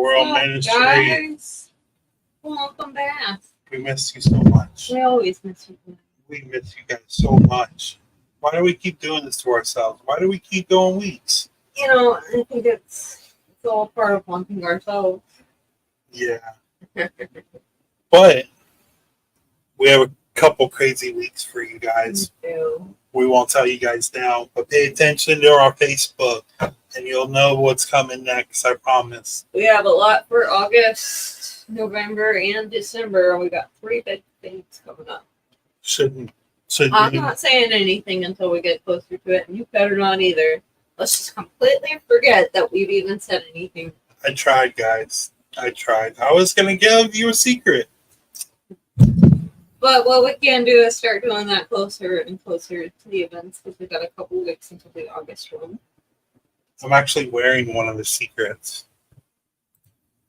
World Ministry. Guys? Welcome back. We miss you so much. We always miss you. We miss you guys so much. Why do we keep doing this to ourselves? Why do we keep going weeks? You know, I think it's all part of wanting ourselves. Yeah. But we have a couple crazy weeks for you guys. We won't tell you guys now, but pay attention to our Facebook and you'll know what's coming next, I promise. We have a lot for August, November, and December. We got 3 big things coming up. I'm not saying anything until we get closer to it, and you better not either. Let's just completely forget that we've even said anything. I tried, guys. I tried. I was going to give you a secret. But what we can do is start doing that closer and closer to the events, because we've got a couple weeks until the August one. I'm actually wearing one of the secrets.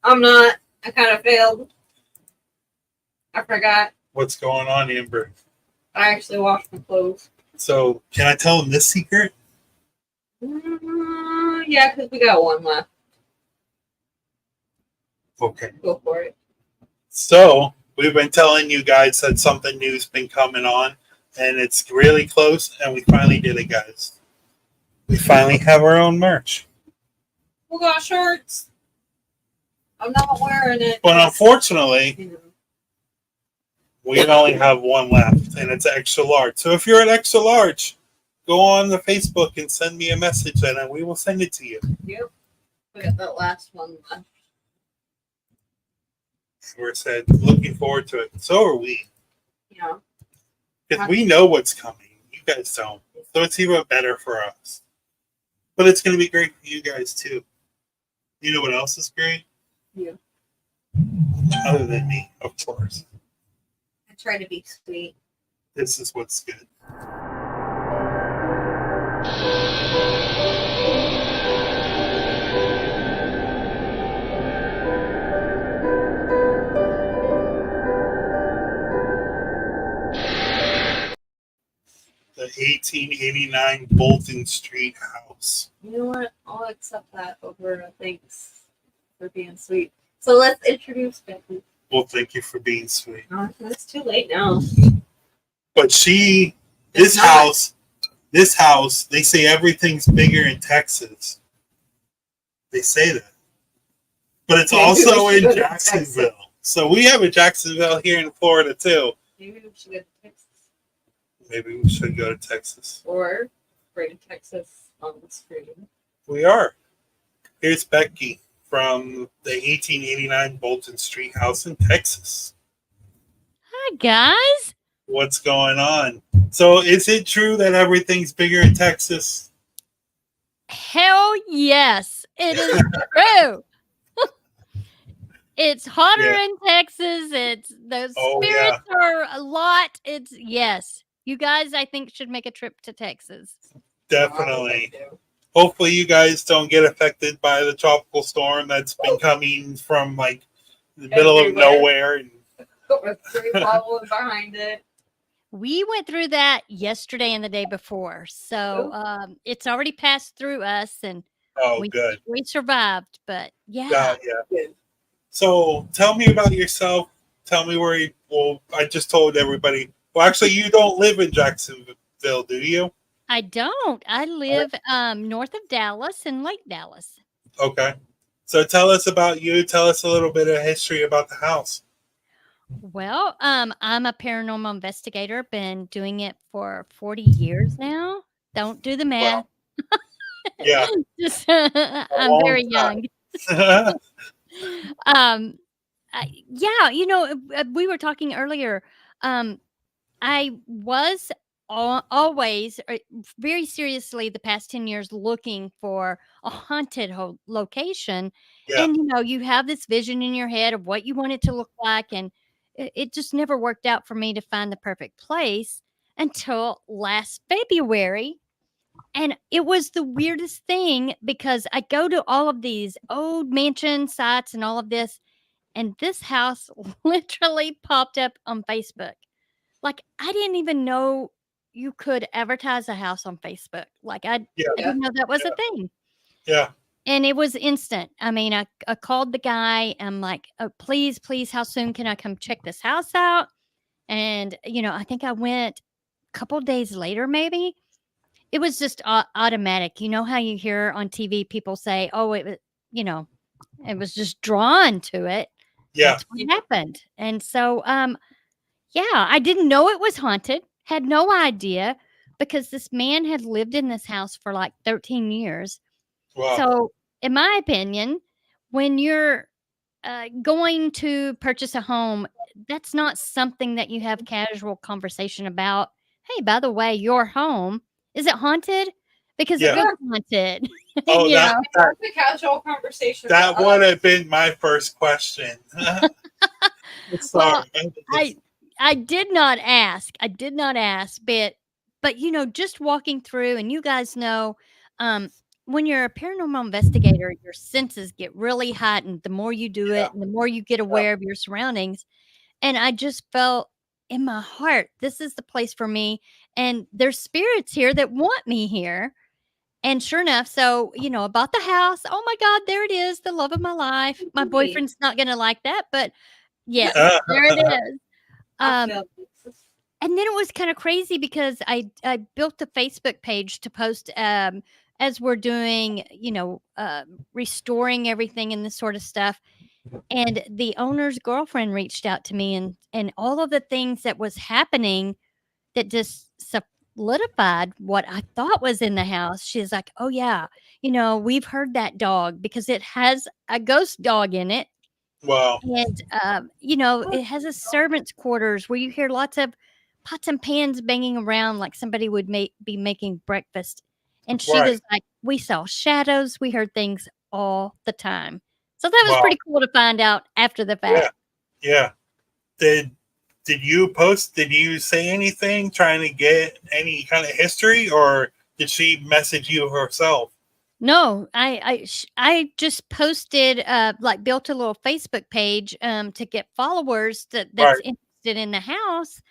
I'm not. I kind of failed. I forgot. What's going on, Amber? I actually washed my clothes. So, can I tell them this secret? Yeah, because we got one left. Okay. Go for it. So, we've been telling you guys that something new's been coming on, and it's really close, and we finally did it, guys. We finally have our own merch. We got shirts. I'm not wearing it. But unfortunately, we only have one left, and it's extra large. So if you're an extra large, go on the Facebook and send me a message, and we will send it to you. Yep. We got that last one left. We're said looking forward to it. So are we. Yeah. Because we know what's coming. You guys don't. So it's even better for us. But it's going to be great for you guys, too. You know what else is great? Yeah. Other than me, of course. I try to be sweet. This is what's good. The 1889 Bolton St house. You know what? I'll accept that over thanks for being sweet. So let's introduce Becky. Well, thank you for being sweet. Oh, it's too late now. But this house, they say everything's bigger in Texas. They say that. But it's also in Jacksonville. So we have a Jacksonville here in Florida, too. Maybe we should go to Texas. Maybe we should go to Texas. Or bring Texas on the screen. We are. Here's Becky from the 1889 Bolton St house in Texas. Hi, guys. What's going on? So is it true that everything's bigger in Texas? Hell yes, it is true. It's hotter in Texas. The spirits are a lot. Yes. You guys, I think, should make a trip to Texas. Definitely. Hopefully you guys don't get affected by the tropical storm that's been coming from like the middle of nowhere. And with 3 following behind it. We went through that yesterday and the day before. So it's already passed through us and good. We survived, but yeah. Good. So tell me about yourself. Tell me where I just told everybody. Well, actually, you don't live in Jacksonville, do you? I don't. I live north of Dallas in Lake Dallas. Okay. So tell us about you. Tell us a little bit of history about the house. Well, I'm a paranormal investigator. Been doing it for 40 years now. Don't do the math. Wow. Yeah. I'm very young. We were talking earlier. I was always very seriously the past 10 years looking for a haunted location. Yeah. And, you have this vision in your head of what you want it to look like. And it just never worked out for me to find the perfect place until last February. And it was the weirdest thing because I go to all of these old mansion sites and all of this. And this house literally popped up on Facebook. Like, I didn't even know you could advertise a house on Facebook. Like, I didn't know that was a thing. Yeah. And it was instant. I mean, I called the guy. I'm like, oh, please, please, how soon can I come check this house out? And, I think I went a couple days later, maybe. It was just automatic. You know how you hear on TV people say, oh, it was, it was just drawn to it. Yeah. That's what happened. And so, yeah, I didn't know it was haunted, had no idea because this man had lived in this house for like 13 years. Wow. So, in my opinion, when you're going to purchase a home, that's not something that you have casual conversation about. Hey, by the way, your home, is it haunted? Because it Yeah. looks haunted. Oh, that's a casual conversation. That would have been my first question. Well, Sorry. I did not ask. But just walking through, and you guys know, when you're a paranormal investigator, your senses get really heightened the more you do it, and the more you get aware of your surroundings. And I just felt in my heart, this is the place for me. And there's spirits here that want me here. And sure enough, so, I bought the house. Oh my God, there it is, the love of my life. My boyfriend's not going to like that, but yes, there it is. And then it was kind of crazy because I built a Facebook page to post as we're doing, restoring everything and this sort of stuff. And the owner's girlfriend reached out to me and all of the things that was happening that just solidified what I thought was in the house. She's like, "Oh yeah, we've heard that dog because it has a ghost dog in it." Wow. And it has a servant's quarters where you hear lots of pots and pans banging around like somebody would be making breakfast. And she was like, "We saw shadows, we heard things all the time." So that was pretty cool to find out after the fact. Yeah. Did you post? Did you say anything trying to get any kind of history, or did she message you herself? No, I just posted built a little Facebook page to get followers that's interested in the house,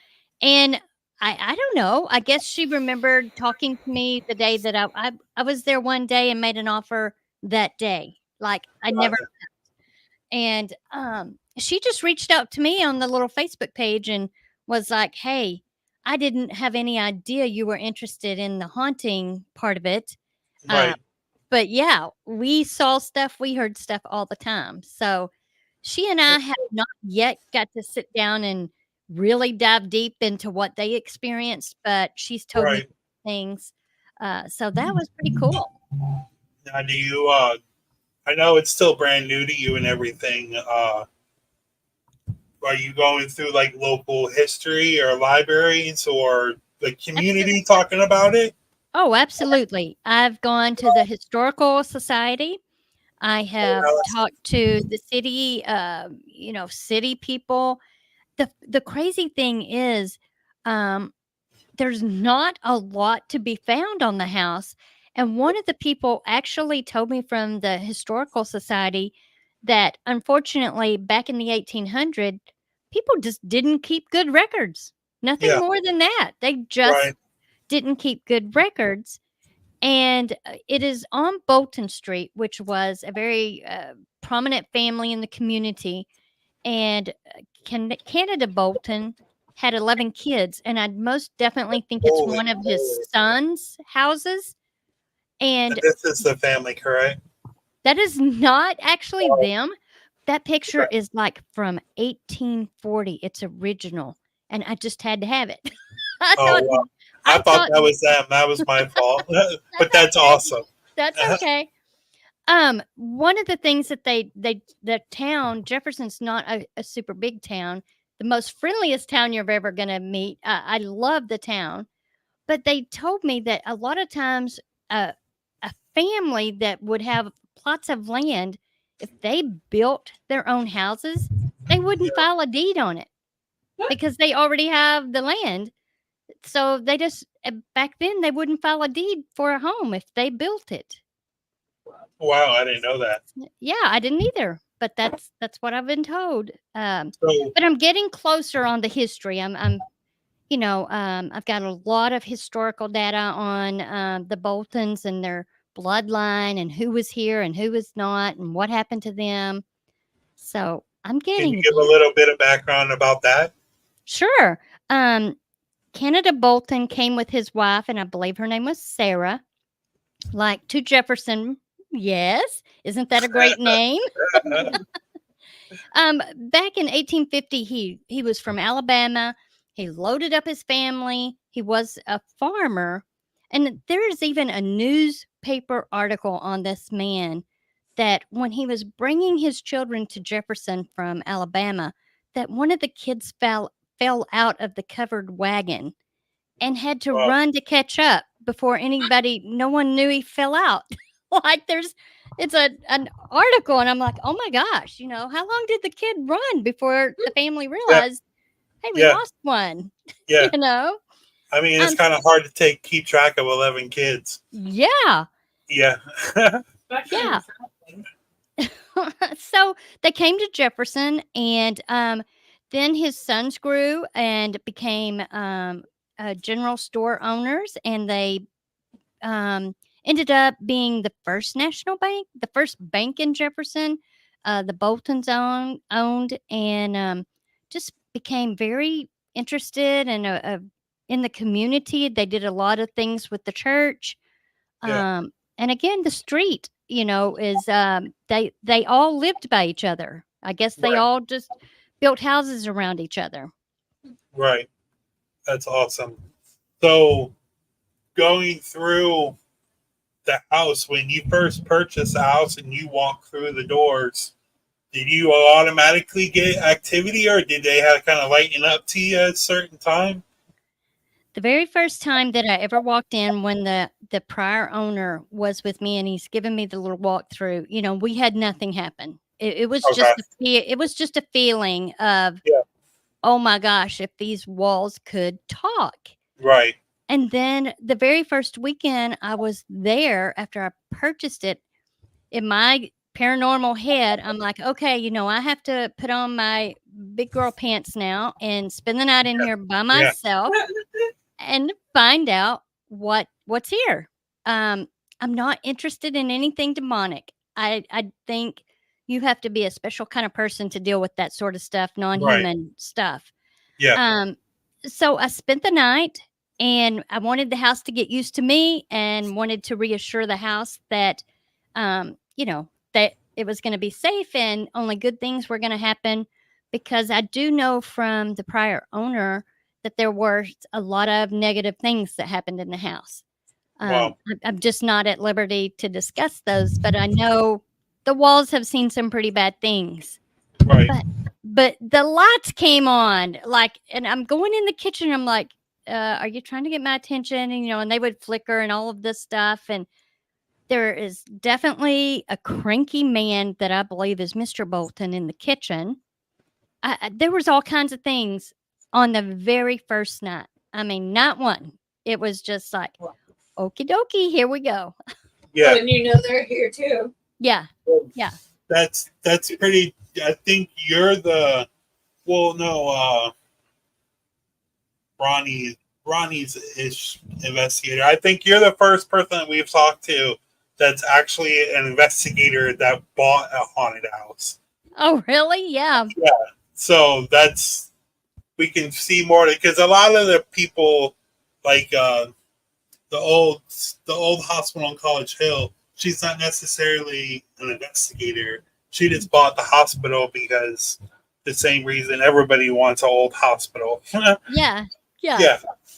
and I don't know. I guess she remembered talking to me the day that I was there one day and made an offer that day. Like I never and she just reached out to me on the little Facebook page and was like, "Hey, I didn't have any idea you were interested in the haunting part of it." But yeah, we saw stuff, we heard stuff all the time. So she and I have not yet got to sit down and really dive deep into what they experienced, but she's told me things. So that was pretty cool. Now, do you? I know it's still brand new to you and everything. Are you going through like local history or libraries or the community talking about it? Oh, absolutely. I've gone to the Historical Society. I have talked to the city, city people. The crazy thing is, there's not a lot to be found on the house. And one of the people actually told me from the Historical Society that unfortunately back in the 1800s, people just didn't keep good records. Nothing more than that. They just didn't keep good records. And it is on Bolton Street, which was a very prominent family in the community. And Canada Bolton had 11 kids, and I'd most definitely think it's one of his son's houses. And this is the family, correct? That is not actually them. That picture is like from 1840. It's original, and I just had to have it. I thought that was them. That was my fault. But that's awesome. That's okay. One of the things that the town, Jefferson's not a super big town, the most friendliest town you're ever going to meet. I love the town, but they told me that a lot of times a family that would have plots of land, if they built their own houses, they wouldn't file a deed on it because they already have the land. So they just, back then, they wouldn't file a deed for a home if they built it. Wow, I didn't know that. Yeah, I didn't either, but that's what I've been told. But I'm getting closer on the history. I've got a lot of historical data on the Boltons and their bloodline and who was here and who was not and what happened to them. So I'm Can getting you give a little bit of background about that? Sure. Canada Bolton came with his wife, and I believe her name was Sarah, like to Jefferson. Yes. Isn't that a great name? Back in 1850, he was from Alabama. He loaded up his family. He was a farmer, and there is even a newspaper article on this man that when he was bringing his children to Jefferson from Alabama, that one of the kids fell out of the covered wagon and had to Wow. run to catch up before no one knew he fell out. Like it's an article, and I'm like, oh my gosh, how long did the kid run before the family realized, hey, we lost one? Yeah. I mean, it's kind of hard to keep track of 11 kids. Yeah. Yeah. Yeah. So they came to Jefferson, and then his sons grew and became general store owners, and they ended up being the first national bank, the first bank in Jefferson. The Boltons owned, and just became very interested and in the community. They did a lot of things with the church. Yeah. And again, the street, is they all lived by each other. I guess they all just built houses around each other. Right. That's awesome. So going through the house, when you first purchased the house and you walk through the doors, did you automatically get activity, or did they have kind of lighten up to you at a certain time? The very first time that I ever walked in, when the prior owner was with me and he's giving me the little walkthrough, we had nothing happen. It was just a feeling of, oh my gosh, if these walls could talk. Right. And then the very first weekend I was there after I purchased it, in my paranormal head, I'm like, okay, I have to put on my big girl pants now and spend the night in here by myself and find out what's here. I'm not interested in anything demonic. I think you have to be a special kind of person to deal with that sort of stuff, non-human stuff. Yeah. So I spent the night, and I wanted the house to get used to me, and wanted to reassure the house that, that it was going to be safe and only good things were going to happen, because I do know from the prior owner that there were a lot of negative things that happened in the house. Wow. I'm just not at liberty to discuss those, but I know the walls have seen some pretty bad things. Right. But the lights came on, and I'm going in the kitchen. I'm like, are you trying to get my attention? And they would flicker and all of this stuff. And there is definitely a cranky man that I believe is Mr. Bolton in the kitchen. There was all kinds of things on the very first night. I mean, not one. It was just like, okie dokie, here we go. Yeah. And they're here too. Yeah. Yeah. That's pretty. I think you're the. Well, no. Ronnie's ish investigator. I think you're the first person that we've talked to that's actually an investigator that bought a haunted house. Oh, really? Yeah. Yeah. So we can see more, because a lot of the people, like the old hospital on College Hill, she's not necessarily an investigator. She just bought the hospital because the same reason everybody wants an old hospital. Yeah.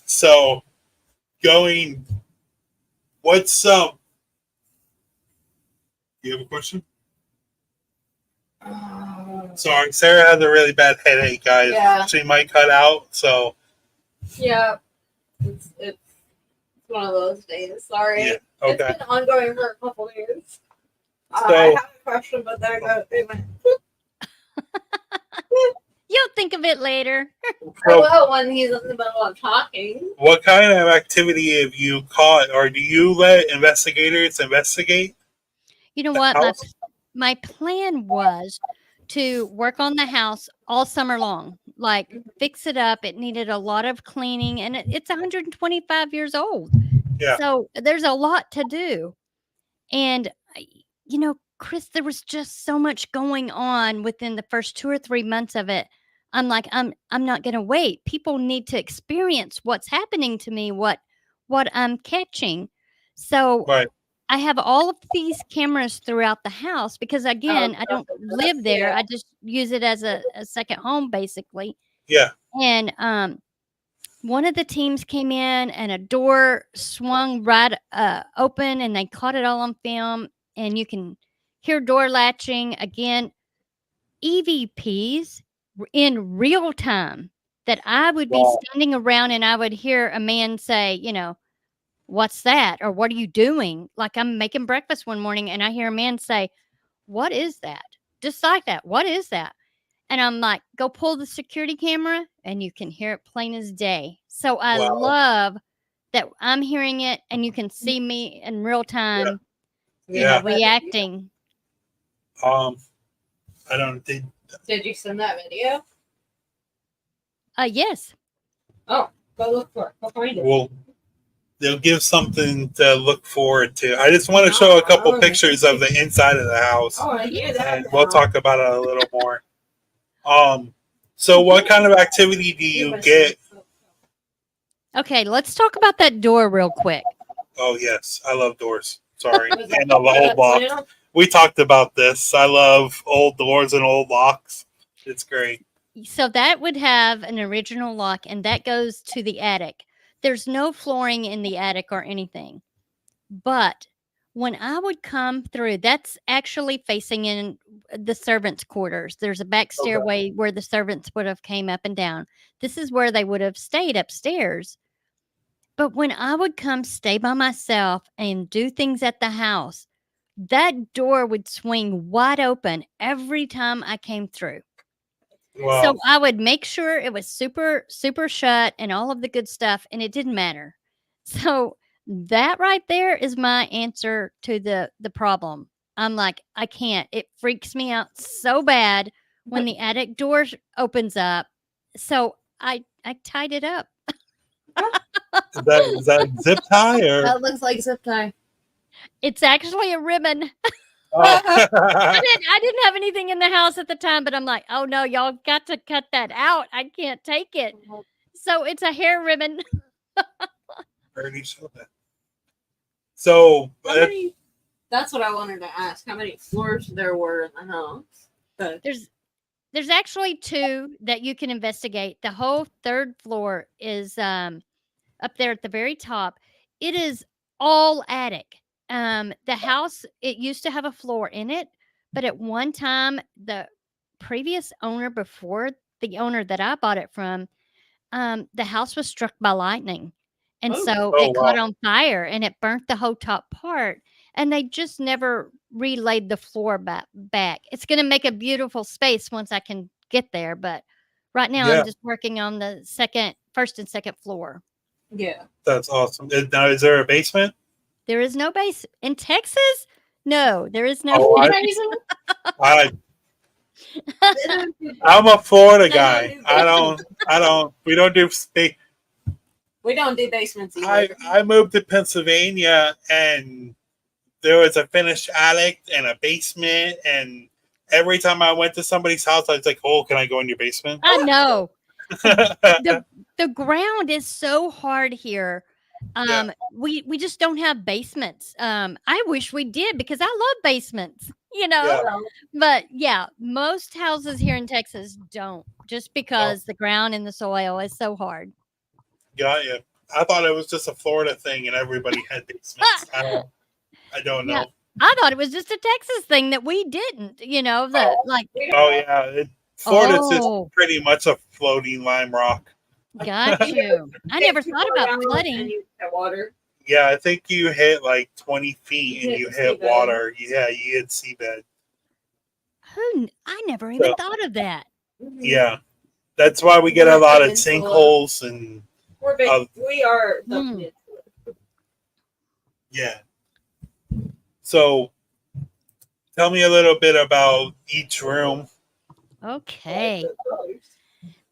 So what's do you have a question? Sorry, Sarah has a really bad headache, guys. Yeah. She might cut out, so. Yeah. It's one of those days. Sorry. Yeah. Okay. It's been ongoing for a couple days. So, I have a question, but then they went. You'll think of it later. Well, when he's in the middle of talking. What kind of activity have you caught, or do you let investigators investigate? You know what? My plan was to work on the house all summer long, like fix it up. It needed a lot of cleaning, and it's 125 years old. Yeah. So there's a lot to do. And Chris, there was just so much going on within the first 2 or 3 months of it. I'm like, I'm not gonna wait. People need to experience what's happening to me, what I'm catching. So Right. I have all of these cameras throughout the house because again, I don't live there. I just use it as a second home basically. Yeah. And one of the teams came in and a door swung right open and they caught it all on film and you can hear door latching again. EVPs in real time that I would be Wow. standing around and I would hear a man say, "What's that?" or "What are you doing?" Like I'm making breakfast one morning and I hear a man say, "What is that?" Just like that. "What is that?" And I'm like, "Go pull the security camera," and you can hear it plain as day. So I Wow. love that I'm hearing it and you can see me in real time, Yeah. reacting. I don't think. Did you send that video? Yes. Oh, go look for it. Go find it. Well, they'll give something to look forward to. I just want to show a couple pictures of the inside of the house, and we'll talk about it a little more. So what kind of activity do you get? Okay, let's talk about that door real quick. Oh yes, I love doors. Sorry, and the old lock. We talked about this. I love old doors and old locks. It's great. So that would have an original lock, and that goes to the attic. There's no flooring in the attic or anything. But when I would come through, that's actually facing in the servants' quarters. There's a back stairway where the servants would have came up and down. This is where they would have stayed upstairs. But when I would come stay by myself and do things at the house, that door would swing wide open every time I came through. Wow. So I would make sure it was super, super shut and all of the good stuff, and it didn't matter. So that right there is my answer to the problem. I'm like, I can't. It freaks me out so bad when the attic door opens up. So I tied it up. Is that zip tie or? That looks like zip tie. It's actually a ribbon. Oh. I didn't have anything in the house at the time, but I'm like, oh no, y'all got to cut that out. I can't take it. So it's a hair ribbon. Already showed that. So that's what I wanted to ask. How many floors there were in the house? There's actually 2 that you can investigate. The whole 3rd floor is up there at the very top. It is all attic. The house, it used to have a floor in it, but at one time, the previous owner before the owner that I bought it from, the house was struck by lightning. And so it caught on fire and it burnt the whole top part. And they just never relaid the floor back. It's going to make a beautiful space once I can get there. But right now, I'm just working on the first and second floor. Yeah. That's awesome. Now, is there a basement? There is no base in Texas. No, there is no basement. I'm a Florida guy. We don't do space. We don't do basements either. I moved to Pennsylvania and there was a finished attic and a basement, and every time I went to somebody's house, I was like, "Oh, can I go in your basement?" I know. The ground is so hard here. We just don't have basements. I wish we did because I love basements, But yeah, most houses here in Texas don't, just because the ground and the soil is so hard. Got you. I thought it was just a Florida thing and everybody had basements. I don't know. Yeah, I thought it was just a Texas thing that we didn't, Florida's just pretty much a floating lime rock. Got you. I never thought about flooding. Water. Yeah, I think you hit like 20 feet and you hit water. Yeah, you hit seabed. I never even thought of that. Yeah, that's why we get a lot of sinkholes and. We are. Yeah. So, tell me a little bit about each room. Okay.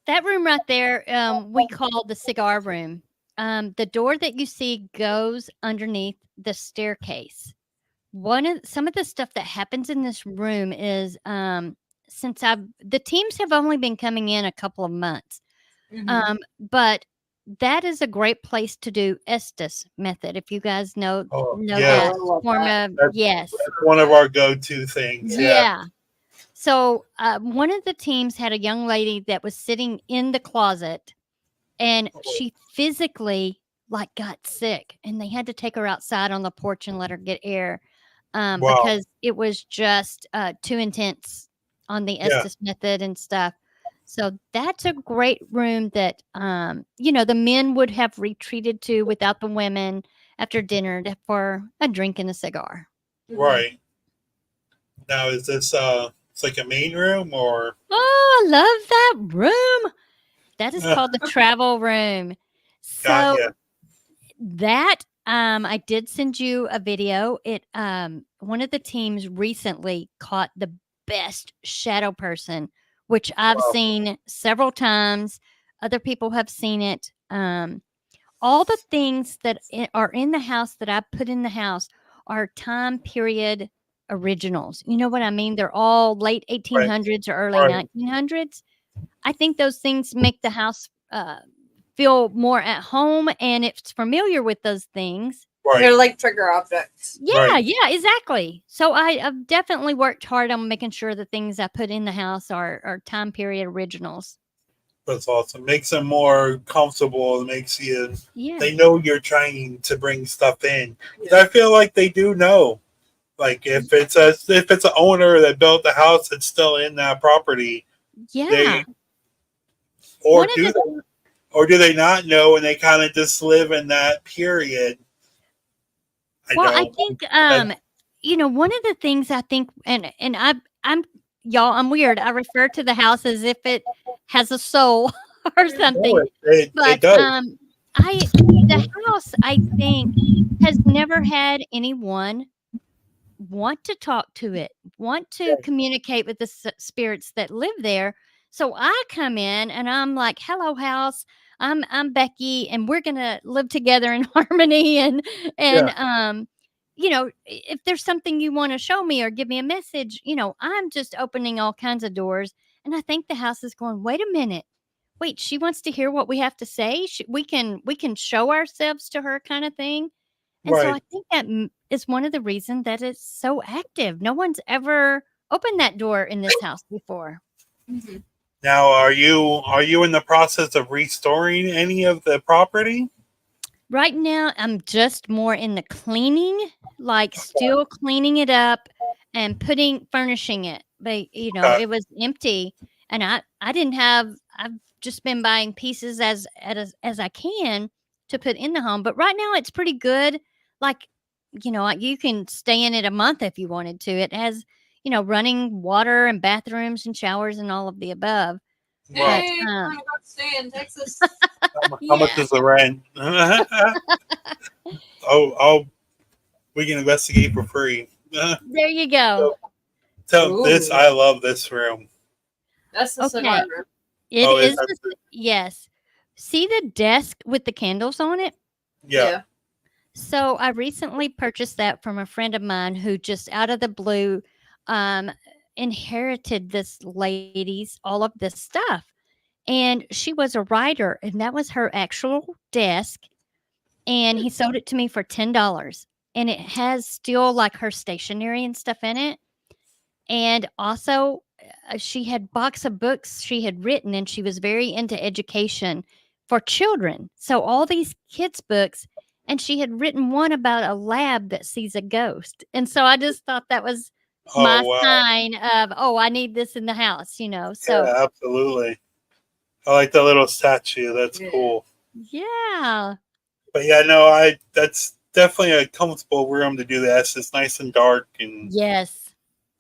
That room right there, we call the cigar room. The door that you see goes underneath the staircase. some of the stuff that happens in this room is since the teams have only been coming in a couple of months. But that is a great place to do Estes method. If you guys know yes. that form of yes. That's one of our go-to things. Yeah. So one of the teams had a young lady that was sitting in the closet, and she physically got sick, and they had to take her outside on the porch and let her get air because it was just too intense on the Estes method and stuff. So that's a great room that the men would have retreated to without the women after dinner for a drink and a cigar. Right. Now, is this it's like a main room or? Oh, I love that room. That is called the travel room. So that I did send you a video. It one of the teams recently caught the best shadow person, which I've seen several times. Other people have seen it. All the things that are in the house that I put in the house are time period originals. You know what I mean? They're all late 1800s or early 1900s. I think those things make the house feel more at home, and it's familiar with those things. They're like trigger objects. Yeah, exactly. So I've definitely worked hard on making sure the things I put in the house are time period originals. That's awesome. Makes them more comfortable. It makes you. They know you're trying to bring stuff in. I feel like they do know. Like if it's an owner that built the house that's still in that property. Yeah. Or do they not know and they kind of just live in that period? I think one of the things I think, and I'm weird. I refer to the house as if it has a soul or something. It does. The house, I think, has never had anyone want to talk to it, want to communicate with the spirits that live there. So I come in and I'm like, "Hello, house. I'm Becky, and we're gonna live together in harmony." And if there's something you want to show me or give me a message, I'm just opening all kinds of doors. And I think the house is going, "Wait a minute. Wait, she wants to hear what we have to say. We can show ourselves to her," kind of thing. And so I think that is one of the reasons that it's so active. No one's ever opened that door in this house before. Mm-hmm. Now, are you in the process of restoring any of the property? Right now, I'm just more in the cleaning, still cleaning it up and furnishing it. But it was empty, and I didn't have. I've just been buying pieces as I can to put in the home. But right now, it's pretty good. You can stay in it a month if you wanted to. It has running water and bathrooms and showers and all of the above. Hey, I'm about to stay in Texas. How much is the rent? We can investigate for free. There you go. This. I love this room. That's the cigar room. It is. Yes. See the desk with the candles on it? Yeah. So I recently purchased that from a friend of mine who just out of the blue inherited this lady's all of this stuff. And she was a writer, and that was her actual desk. And he sold it to me for $10. And it has still her stationery and stuff in it. And also, she had box of books she had written, and she was very into education for children. So all these kids' books, and she had written one about a lab that sees a ghost. And so I just thought that was my sign of, I need this in the house, So yeah, absolutely. I like the little statue. That's cool. Yeah. But yeah, no, that's definitely a comfortable room to do this. It's nice and dark, and yes.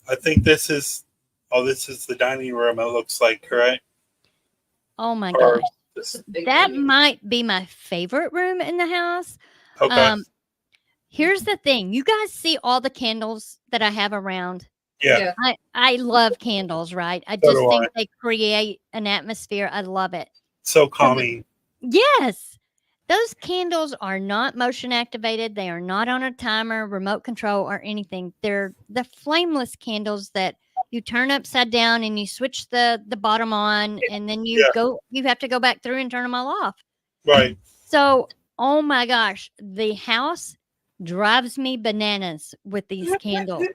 I think this is the dining room. It looks like, correct? Oh my gosh. That might be my favorite room in the house. Okay. Here's the thing. You guys see all the candles that I have around? Yeah. I love candles, right? I just think they create an atmosphere. I love it. So calming. Yes. Those candles are not motion activated. They are not on a timer, remote control, or anything. They're the flameless candles that you turn upside down and you switch the bottom on, and then you have to go back through and turn them all off. Right. So, oh my gosh, the house drives me bananas with these candles.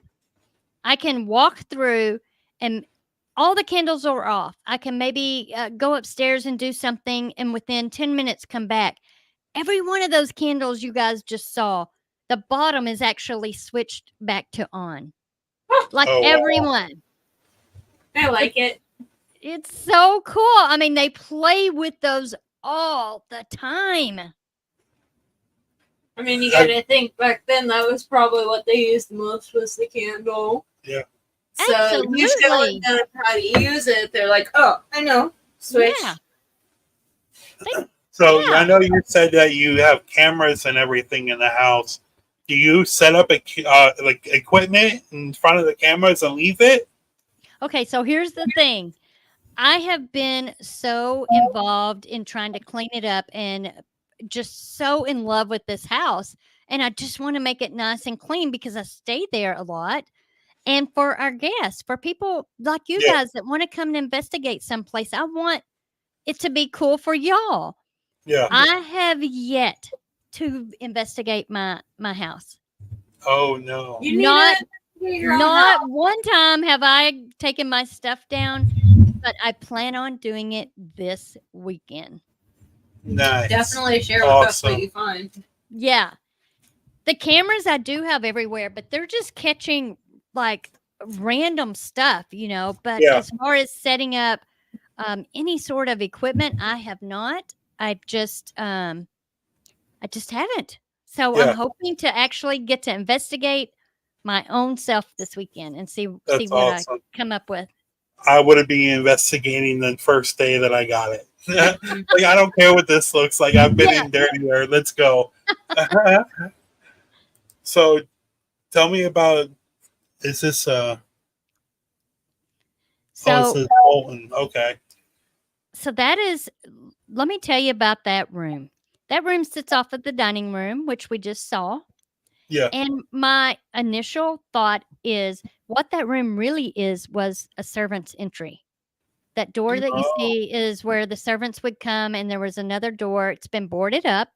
I can walk through and all the candles are off. I can maybe go upstairs and do something, and within 10 minutes come back. Every one of those candles you guys just saw, the bottom is actually switched back to on. Like everyone. I like it. It's so cool. I mean, they play with those all the time. I mean, you gotta think back then that was probably what they used most was the candle. Yeah. So Absolutely. you showing them how to use it, they're like, oh, I know. Switch. Yeah. So I know you said that you have cameras and everything in the house. Do you set up like equipment in front of the cameras and leave it? Okay, so here's the thing. I have been so involved in trying to clean it up and just so in love with this house. And I just want to make it nice and clean because I stay there a lot. And for our guests, for people like you guys that want to come and investigate someplace, I want it to be cool for y'all. Yeah. I have yet to investigate my house. Oh no. Not one time have I taken my stuff down, but I plan on doing it this weekend. Nice. Definitely share with us what you find. Yeah. The cameras I do have everywhere, but they're just catching like random stuff, but as far as setting up any sort of equipment, I have not. I just haven't. So I'm hoping to actually get to investigate my own self this weekend and see what I come up with. I would be investigating the first day that I got it. Like, I don't care what this looks like. I've been in dirtier. Let's go. So tell me about, is this this is Bolton. Okay. So let me tell you about that room. That room sits off of the dining room, which we just saw. Yeah. And my initial thought is what that room really was a servant's entry. That door that you see is where the servants would come, and there was another door. It's been boarded up,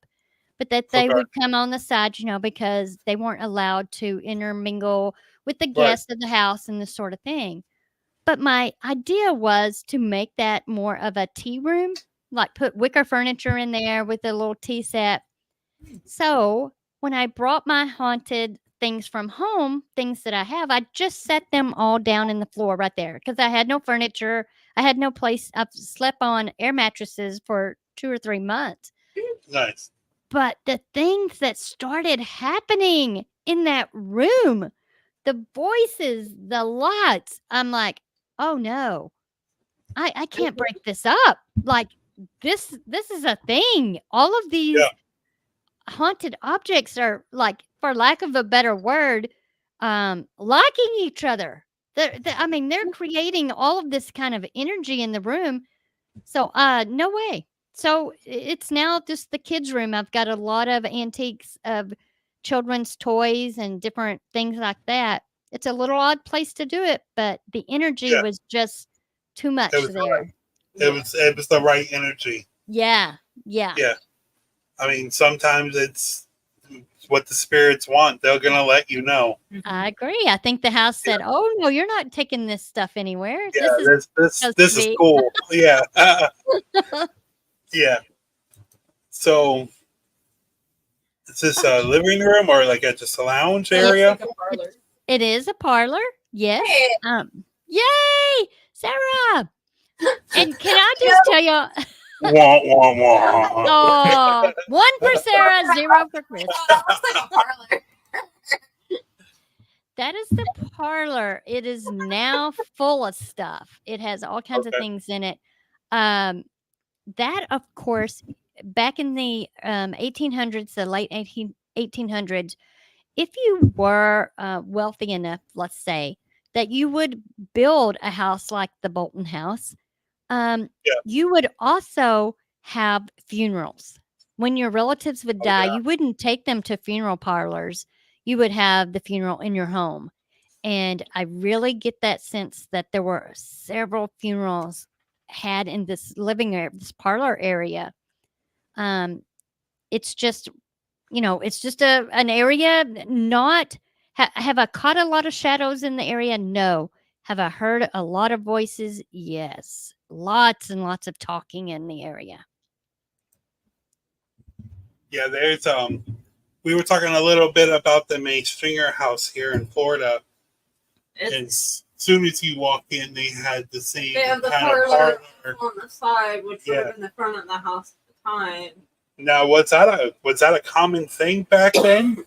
but that they would come on the side, because they weren't allowed to intermingle with the guests of the house and this sort of thing. But my idea was to make that more of a tea room, like put wicker furniture in there with a little tea set. So when I brought my haunted things from home, things that I have, I just set them all down in the floor right there because I had no furniture. I had no place. I've slept on air mattresses for 2 or 3 months. Nice. But the things that started happening in that room, the voices, the lights, I'm like, oh no, I can't break this up. Like this is a thing. All of these haunted objects are, like, for lack of a better word, liking each other. They're creating all of this kind of energy in the room. So, no way. So it's now just the kids' room. I've got a lot of antiques of children's toys and different things like that. It's a little odd place to do it, but the energy was just too much there. It was the right energy. Yeah. I mean, sometimes it's what the spirits want. They're going to let you know. I agree. I think the house said, "Oh no, you're not taking this stuff anywhere. Yeah, this is cool." Yeah. Yeah. So, is this a living room or like just a lounge area? Like a parlor. It is a parlor. Yes. Hey. Yay, Sarah! And can I just tell you? Wah, wah, wah. Oh, 1 for Sarah, 0 for Chris. That is the parlor. It is now full of stuff. It has all kinds of things in it. That, of course, back in the 1800s, the late 1800s, if you were wealthy enough, let's say, that you would build a house like the Bolton house, you would also have funerals. when your relatives would die, you wouldn't take them to funeral parlors. You would have the funeral in your home. And I really get that sense that there were several funerals had in this living area, this parlor area. It's just, it's just an area. Not have I caught a lot of shadows in the area? No. Have I heard a lot of voices? Yes. Lots and lots of talking in the area. Yeah, there's we were talking a little bit about the May Stringer house here in Florida. And as soon as you walk in, they had the same they have the kind of parlor on the side, which would have been the front of the house at the time. Now, was that a common thing back then?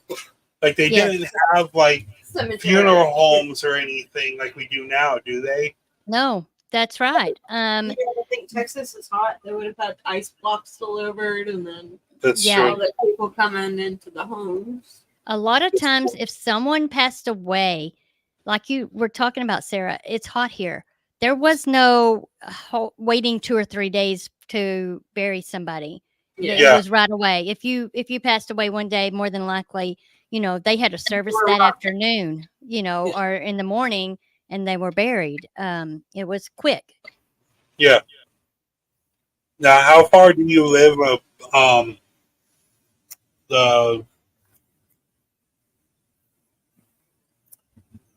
Like they didn't have like funeral homes or anything like we do now, do they? No, that's right. I think Texas is hot. They would have had ice blocks delivered, and then true. That people coming into the homes. A lot of times, if someone passed away, like you were talking about, Sarah, it's hot here. There was no waiting 2 or 3 days to bury somebody. It was right away. If you passed away one day, more than likely, they had a service that afternoon, or in the morning, and they were buried. It was quick. Yeah. Now, how far do you live?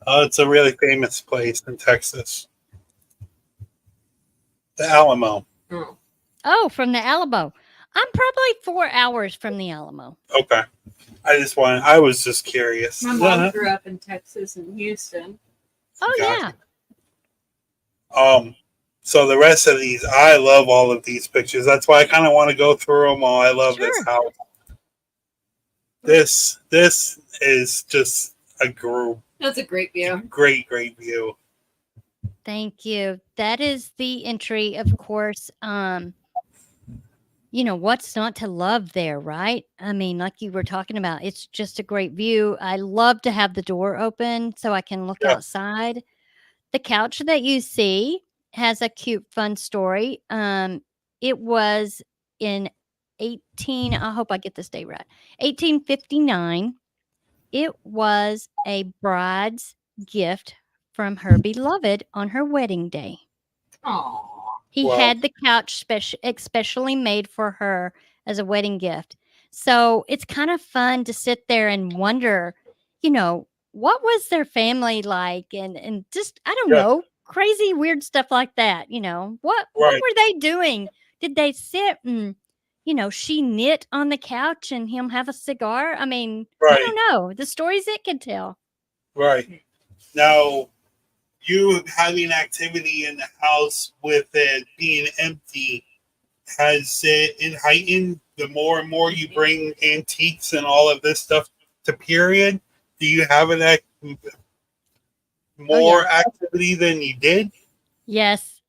It's a really famous place in Texas. The Alamo. Oh, from the Alamo. I'm probably 4 hours from the Alamo. Okay. I was just curious. My mom grew up in Texas and Houston. Oh, yeah. So the rest of these, I love all of these pictures. That's why I kind of want to go through them all. I love this house. This is just a group. That's a great view. Great view. Thank you. That is the entry, of course. What's not to love there, right? I mean, like you were talking about, it's just a great view. I love to have the door open so I can look outside. The couch that you see has a cute, fun story. It was in I hope I get this date right, 1859. It was a bride's gift from her beloved on her wedding day. Aww. He had the couch especially made for her as a wedding gift. So it's kind of fun to sit there and wonder, what was their family like? And just, I don't know, crazy, weird stuff like that. What were they doing? Did they sit and, she knit on the couch and him have a cigar? I mean, I don't know. The stories it could tell. Right. Now, you having activity in the house with it being empty, has it heightened the more and more you bring antiques and all of this stuff to period? Do you have more activity than you did? Yes.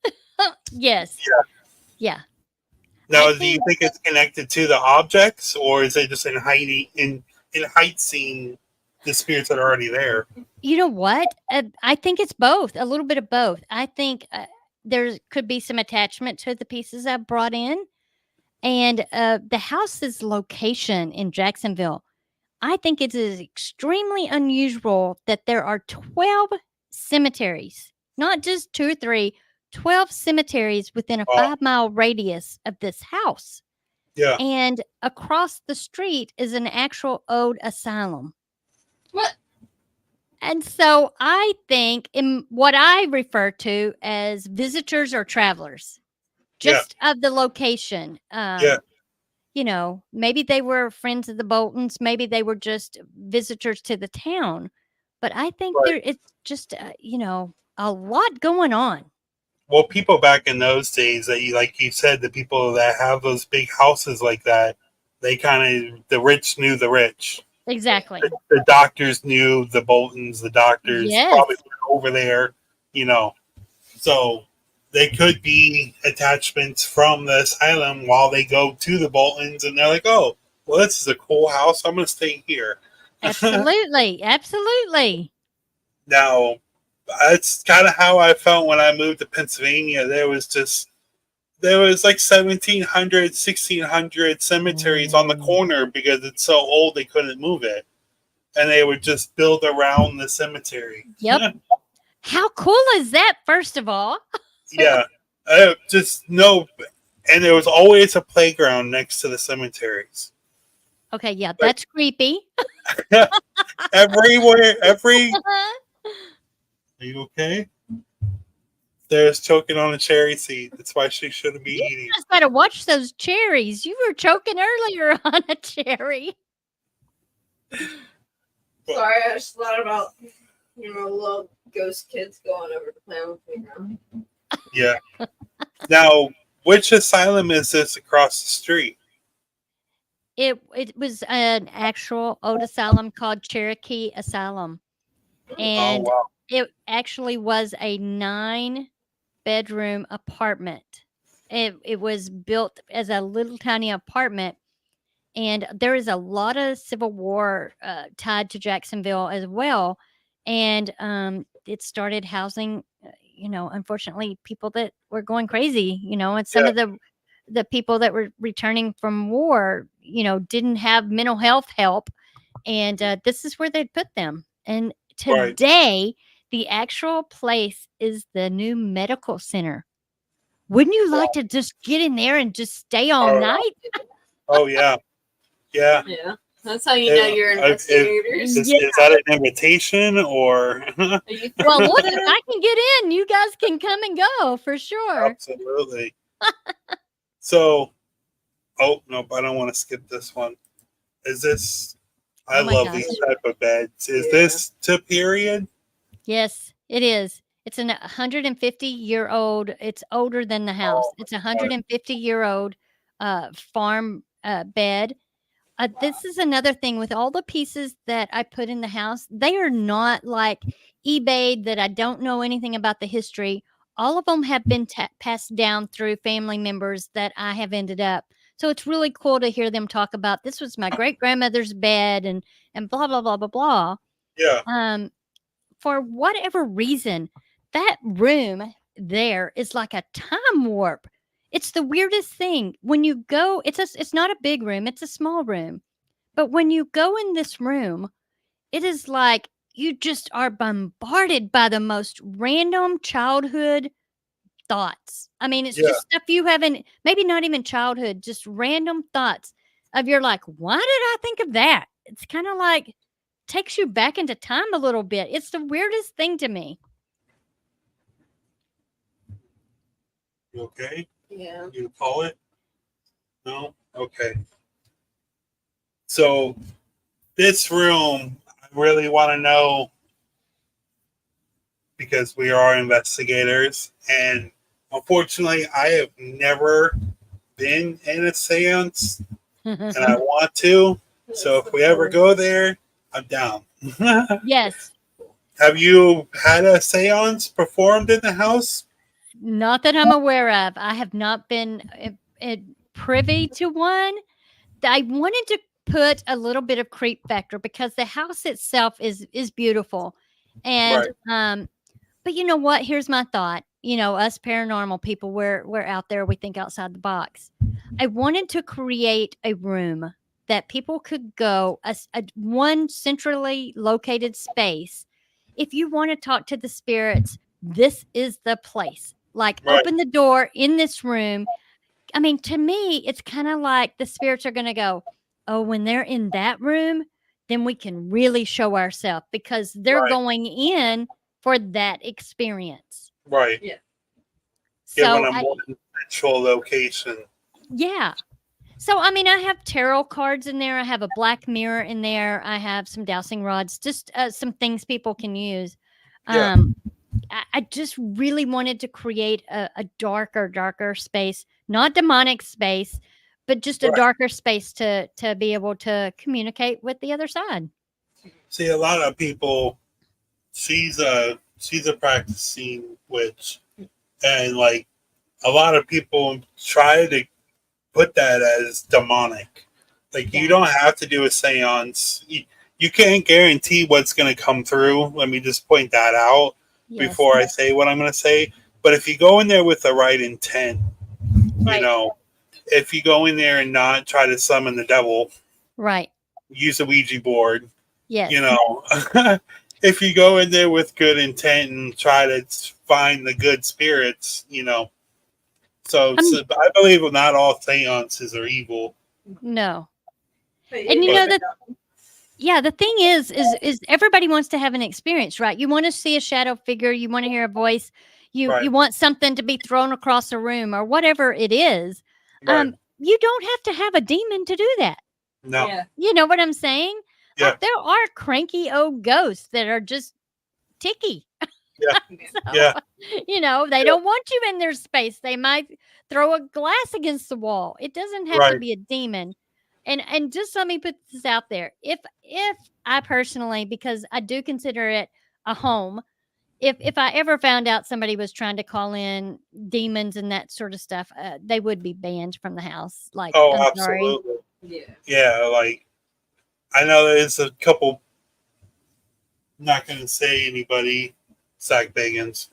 Yes. Yeah. Now, do you think it's connected to the objects, or is it just in seeing the spirits that are already there? You know what? I think it's both, a little bit of both. I think there could be some attachment to the pieces I've brought in. And the house's location in Jacksonville, I think it is extremely unusual that there are 12 cemeteries, not just 2 or 3, 12 cemeteries within a 5-mile radius of this house. Yeah. And across the street is an actual old asylum. What? And so I think in what I refer to as visitors or travelers, just of the location. Maybe they were friends of the Boltons. Maybe they were just visitors to the town. But I think it's just, a lot going on. Well, people back in those days, like you said, the people that have those big houses like that, the rich knew the rich. Exactly. The doctors knew the Boltons. The doctors probably went over there, So they could be attachments from the asylum while they go to the Boltons, and they're like, "Oh, well, this is a cool house. I'm going to stay here." Absolutely, absolutely. Now, that's kind of how I felt when I moved to Pennsylvania. There was just there was like 1700, 1600 cemeteries on the corner because it's so old they couldn't move it. And they would just build around the cemetery. Yep. How cool is that, first of all? Yeah. Just no. And there was always a playground next to the cemeteries. Okay, yeah, that's creepy. Everywhere, Are you okay? There's choking on a cherry seed. That's why she shouldn't be eating. You just gotta watch those cherries. You were choking earlier on a cherry. Sorry, I just thought about, little ghost kids going over to play on the playground. Yeah. Now, which asylum is this across the street? It was an actual old asylum called Cherokee Asylum. And it actually was a 9-bedroom apartment. It was built as a little tiny apartment. And there is a lot of Civil War tied to Jacksonville as well. And it started housing, unfortunately, people that were going crazy, and some of the people that were returning from war, didn't have mental health help. And this is where they put them. And today, the actual place is the new medical center. Wouldn't you like to just get in there and just stay all night? Oh, yeah. Yeah. Yeah. That's how you know you're investigators. Is that an invitation or? Well, look, if I can get in, you guys can come and go for sure. Absolutely. So, no, I don't want to skip this one. Is this? I love these type of beds. Is this to period? Yes, it is. It's an 150-year-old. It's older than the house. It's a 150-year-old farm bed. This is another thing with all the pieces that I put in the house. They are not like eBay that I don't know anything about the history. All of them have been passed down through family members that I have ended up. So it's really cool to hear them talk about this was my great grandmother's bed and blah blah blah blah blah. Yeah. For whatever reason, that room there is like a time warp. It's the weirdest thing. When you go, it's not a big room, it's a small room. But when you go in this room, it is like you just are bombarded by the most random childhood thoughts. I mean, it's just stuff you haven't, maybe not even childhood, just random thoughts of you're like, why did I think of that? It's kind of like takes you back into time a little bit. It's the weirdest thing to me. You okay? Yeah. You call it? No? Okay. So this room, I really want to know because we are investigators, and unfortunately, I have never been in a seance, and I want to. So if we ever go there, I'm down. Yes. Have you had a seance performed in the house? Not that I'm aware of. I have not been privy to one. I wanted to put a little bit of creep factor because the house itself is beautiful. And but you know what? Here's my thought. Us paranormal people, we're out there, we think outside the box. I wanted to create a room that people could go, a one centrally located space. If you want to talk to the spirits, this is the place. Like open the door in this room. I mean, to me, it's kind of like the spirits are going to go, oh, when they're in that room, then we can really show ourselves because they're going in for that experience. Right. Yeah. So given a more central location. Yeah. So, I mean, I have tarot cards in there. I have a black mirror in there. I have some dowsing rods, just some things people can use. I just really wanted to create a darker space, not demonic space, but just a darker space to be able to communicate with the other side. See, a lot of people, she's a practicing witch, and like a lot of people try to put that as demonic. Like you don't have to do a seance. You can't guarantee what's going to come through. Let me just point that out before I say what I'm going to say. But if you go in there with the right intent, You know, if you go in there and not try to summon the devil, right. Use a Ouija board. Yes. You know, if you go in there with good intent and try to find the good spirits, you know. So I believe not all seances are evil. No. And you know that. Yeah, the thing is everybody wants to have an experience, right? You want to see a shadow figure, you want to hear a voice, you want something to be thrown across a room or whatever it is. Right. You don't have to have a demon to do that. No. Yeah. You know what I'm saying? Yeah. There are cranky old ghosts that are just ticky. Yeah. So, yeah. You know, they don't want you in their space. They might throw a glass against the wall. It doesn't have to be a demon. And just let me put this out there. If I personally, because I do consider it a home, if I ever found out somebody was trying to call in demons and that sort of stuff, they would be banned from the house. Like, oh, I'm absolutely. Sorry. Yeah. Like, I know there's a couple. I'm not going to say anybody. Zach Bagans.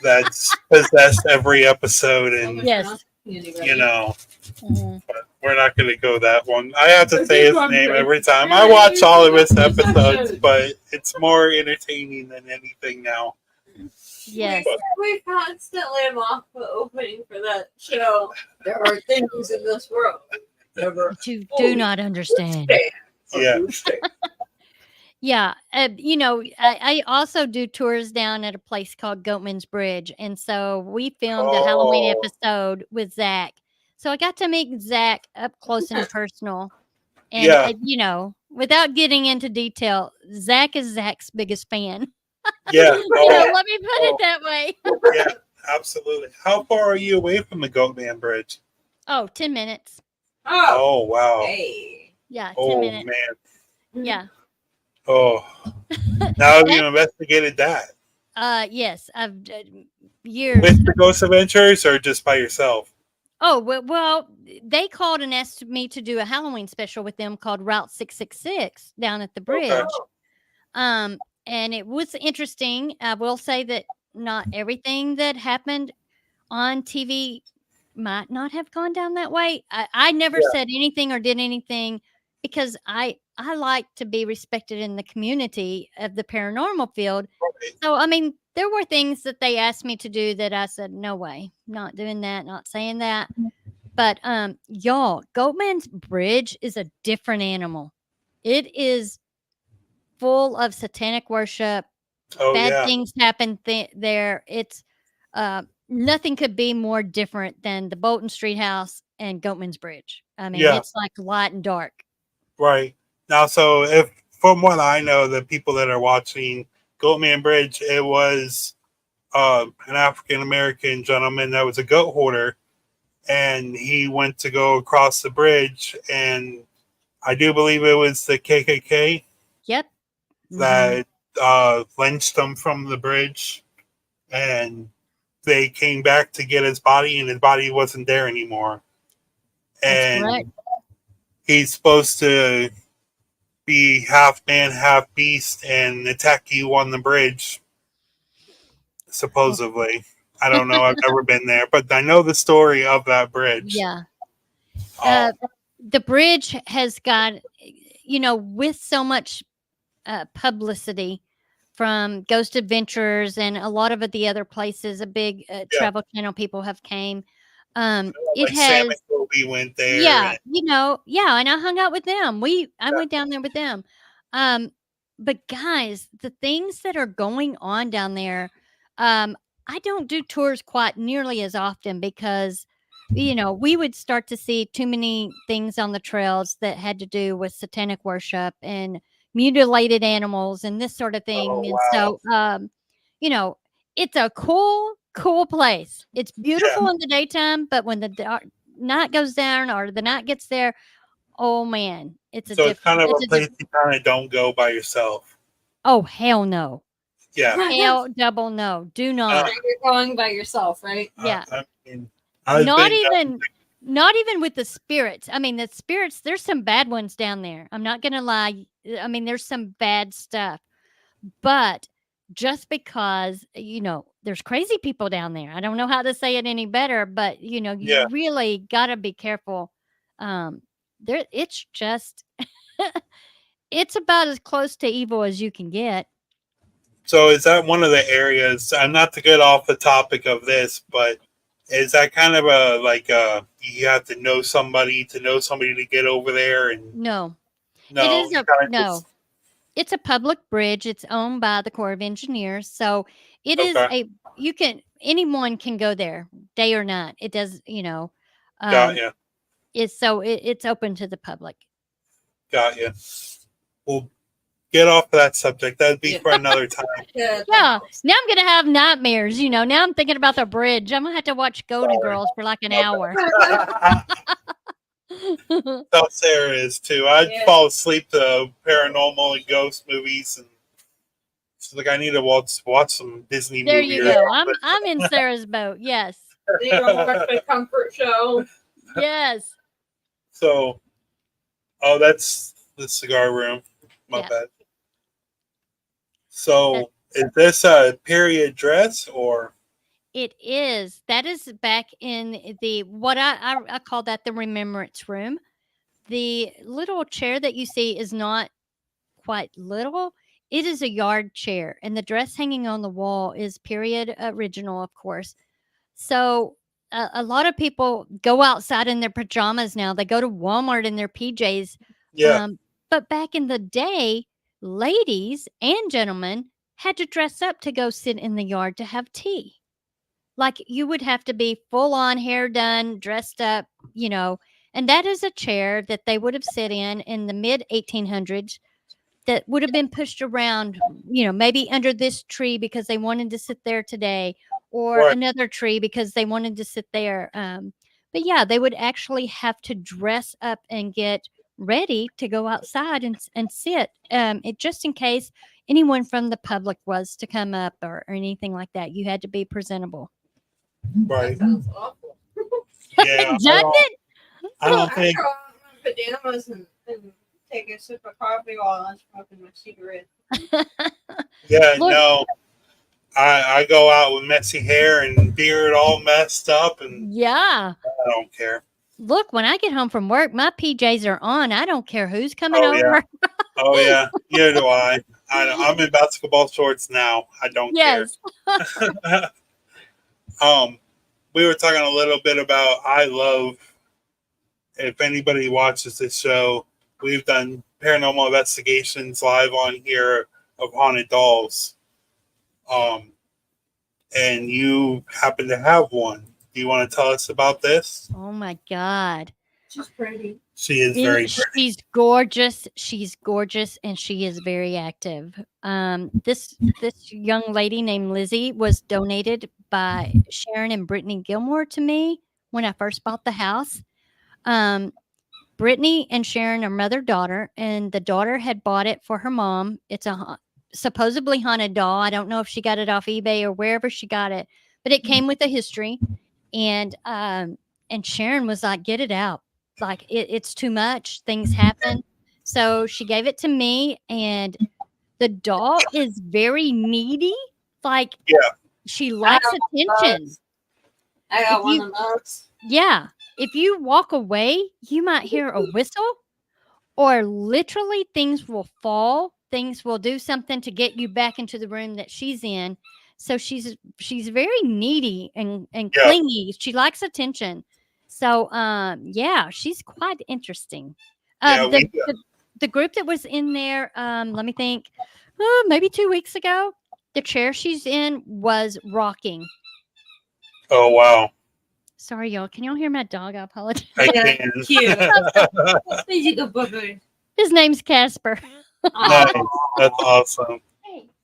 That's possessed every episode, and yes, you know. But we're not going to go that one. I have to say his name every time. I watch all of his episodes, but it's more entertaining than anything now. Yes. We constantly am off the opening for that show. There are things in this world that you do not understand. Yeah. Yeah, you know, I also do tours down at a place called Goatman's Bridge, and so we filmed a Halloween episode with Zach. So I got to meet Zach up close and personal, and you know, without getting into detail, Zach is Zach's biggest fan. Yeah, you know, let me put it that way. Yeah, absolutely. How far are you away from the Goatman Bridge? 10 minutes. Oh wow. Hey. Yeah, 10 minutes. Man. Yeah. Oh, now have you investigated that? Yes, I've years with the Ghost Adventures or just by yourself. Oh well, they called and asked me to do a Halloween special with them called Route 666 down at the bridge. Okay. And it was interesting. I will say that not everything that happened on TV might not have gone down that way. I never said anything or did anything because I like to be respected in the community of the paranormal field. Right. So, I mean, there were things that they asked me to do that I said, no way, not doing that, not saying that. But, y'all, Goatman's Bridge is a different animal. It is full of satanic worship. Bad things happen there. It's, nothing could be more different than the Bolton Street house and Goatman's Bridge. I mean, it's like light and dark. Right. Now, so if from what I know, the people that are watching Goatman Bridge, it was an African American gentleman that was a goat hoarder, and he went to go across the bridge, and I do believe it was the KKK. Yep. That lynched him from the bridge, and they came back to get his body, and his body wasn't there anymore. And that's right. He's supposed to be half man, half beast, and attack you on the bridge. Supposedly, I don't know. I've never been there, but I know the story of that bridge. Yeah. The bridge has got, you know, with so much publicity from Ghost Adventures and a lot of the other places, a big travel channel people have came. It has. We went there. Yeah, you know, and I hung out with them. I went down there with them. But guys, the things that are going on down there, I don't do tours quite nearly as often because, you know, we would start to see too many things on the trails that had to do with satanic worship and mutilated animals and this sort of thing. Oh, and wow. so, you know, it's a cool place. It's beautiful in the daytime, but when the night goes down or the night gets there, oh man, it's kind of a place you kind of don't go by yourself. Oh hell no. Yeah. Hell double no. Do not. You're going by yourself, right? Yeah. I mean, not even with the spirits. I mean, the spirits, there's some bad ones down there. I'm not gonna lie. I mean, there's some bad stuff. But just because, there's crazy people down there. I don't know how to say it any better, but, you really got to be careful. It's just, it's about as close to evil as you can get. So is that one of the areas, I'm not to get off the topic of this, but is that kind of you have to know somebody to get over there? And No. No, It is it's a public bridge. It's owned by the Corps of Engineers. So it is anyone can go there day or night. It does, got you. It's open to the public. Got you. Well, get off of that subject. That'd be for another time. Yeah. Now I'm going to have nightmares, Now I'm thinking about the bridge. I'm going to have to watch Golden Girls for like an hour. How Sarah is too. I'd fall asleep to paranormal and ghost movies, and she's like, I need to watch some Disney there movie. You go. I'm in Sarah's boat. Yes. You don't watch the comfort show. Yes. So, that's the Cigar Room. My bad. So, is this a period dress or? It is. That is back in what I call that the Remembrance Room. The little chair that you see is not quite little. It is a yard chair, and the dress hanging on the wall is period original, of course. So a lot of people go outside in their pajamas now. They go to Walmart in their PJs. Yeah. But back in the day, ladies and gentlemen had to dress up to go sit in the yard to have tea. Like you would have to be full on, hair done, dressed up, and that is a chair that they would have sat in the mid 1800s that would have been pushed around, maybe under this tree because they wanted to sit there today, or another tree because they wanted to sit there. But yeah, they would actually have to dress up and get ready to go outside and sit, just in case anyone from the public was to come up or anything like that. You had to be presentable. Right. That sounds awful. Yeah. Doesn't it? I don't think. I go out in my pajamas and take a sip of coffee while I'm smoking my cigarette. Yeah, no. I go out with messy hair and beard all messed up, and yeah, I don't care. Look, when I get home from work, my PJs are on. I don't care who's coming over. Oh yeah, neither do I. I'm in basketball shorts now. I don't care. We were talking a little bit about if anybody watches this show, we've done paranormal investigations live on here of haunted dolls. And you happen to have one. Do you want to tell us about this? Oh my God. She's pretty. She is very pretty. She's gorgeous. She's gorgeous, and she is very active. This young lady named Lizzy was donated by Sharon and Brittany Gilmore to me when I first bought the house. Brittany and Sharon are mother-daughter, and the daughter had bought it for her mom. It's a supposedly haunted doll. I don't know if she got it off eBay or wherever she got it, but it came with a history. And Sharon was like, "Get it out. Like it's too much. Things happen." So she gave it to me, and the doll is very needy. Like, she likes attention. I got one of those. Yeah. If you walk away, you might hear a whistle, or literally things will fall. Things will do something to get you back into the room that she's in. So she's very needy and clingy. She likes attention. So she's quite interesting. The group that was in there, let me think, maybe 2 weeks ago, the chair she's in was rocking. Oh wow. Sorry, y'all. Can y'all hear my dog? I apologize. I can. Cute. His name's Casper. Nice. That's awesome.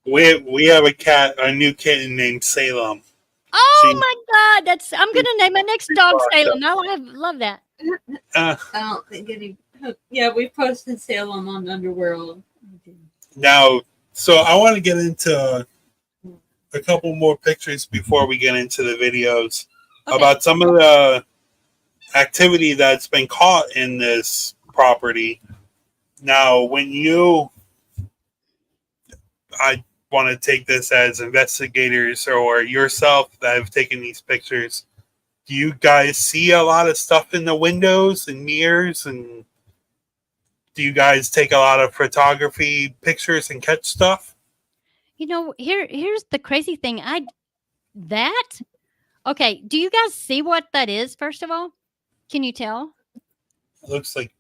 We have a new kitten named Salem. Oh my God! I'm gonna name my next dog Salem. I love that. I don't think any. Yeah, we posted Salem on Underworld. Now, so I want to get into a couple more pictures before we get into the videos about some of the activity that's been caught in this property. Now, when want to take this as investigators or yourself that have taken these pictures, do you guys see a lot of stuff in the windows and mirrors? And do you guys take a lot of photography pictures and catch stuff? Here's the crazy thing. Okay, do you guys see what that is, first of all? Can you tell? Looks like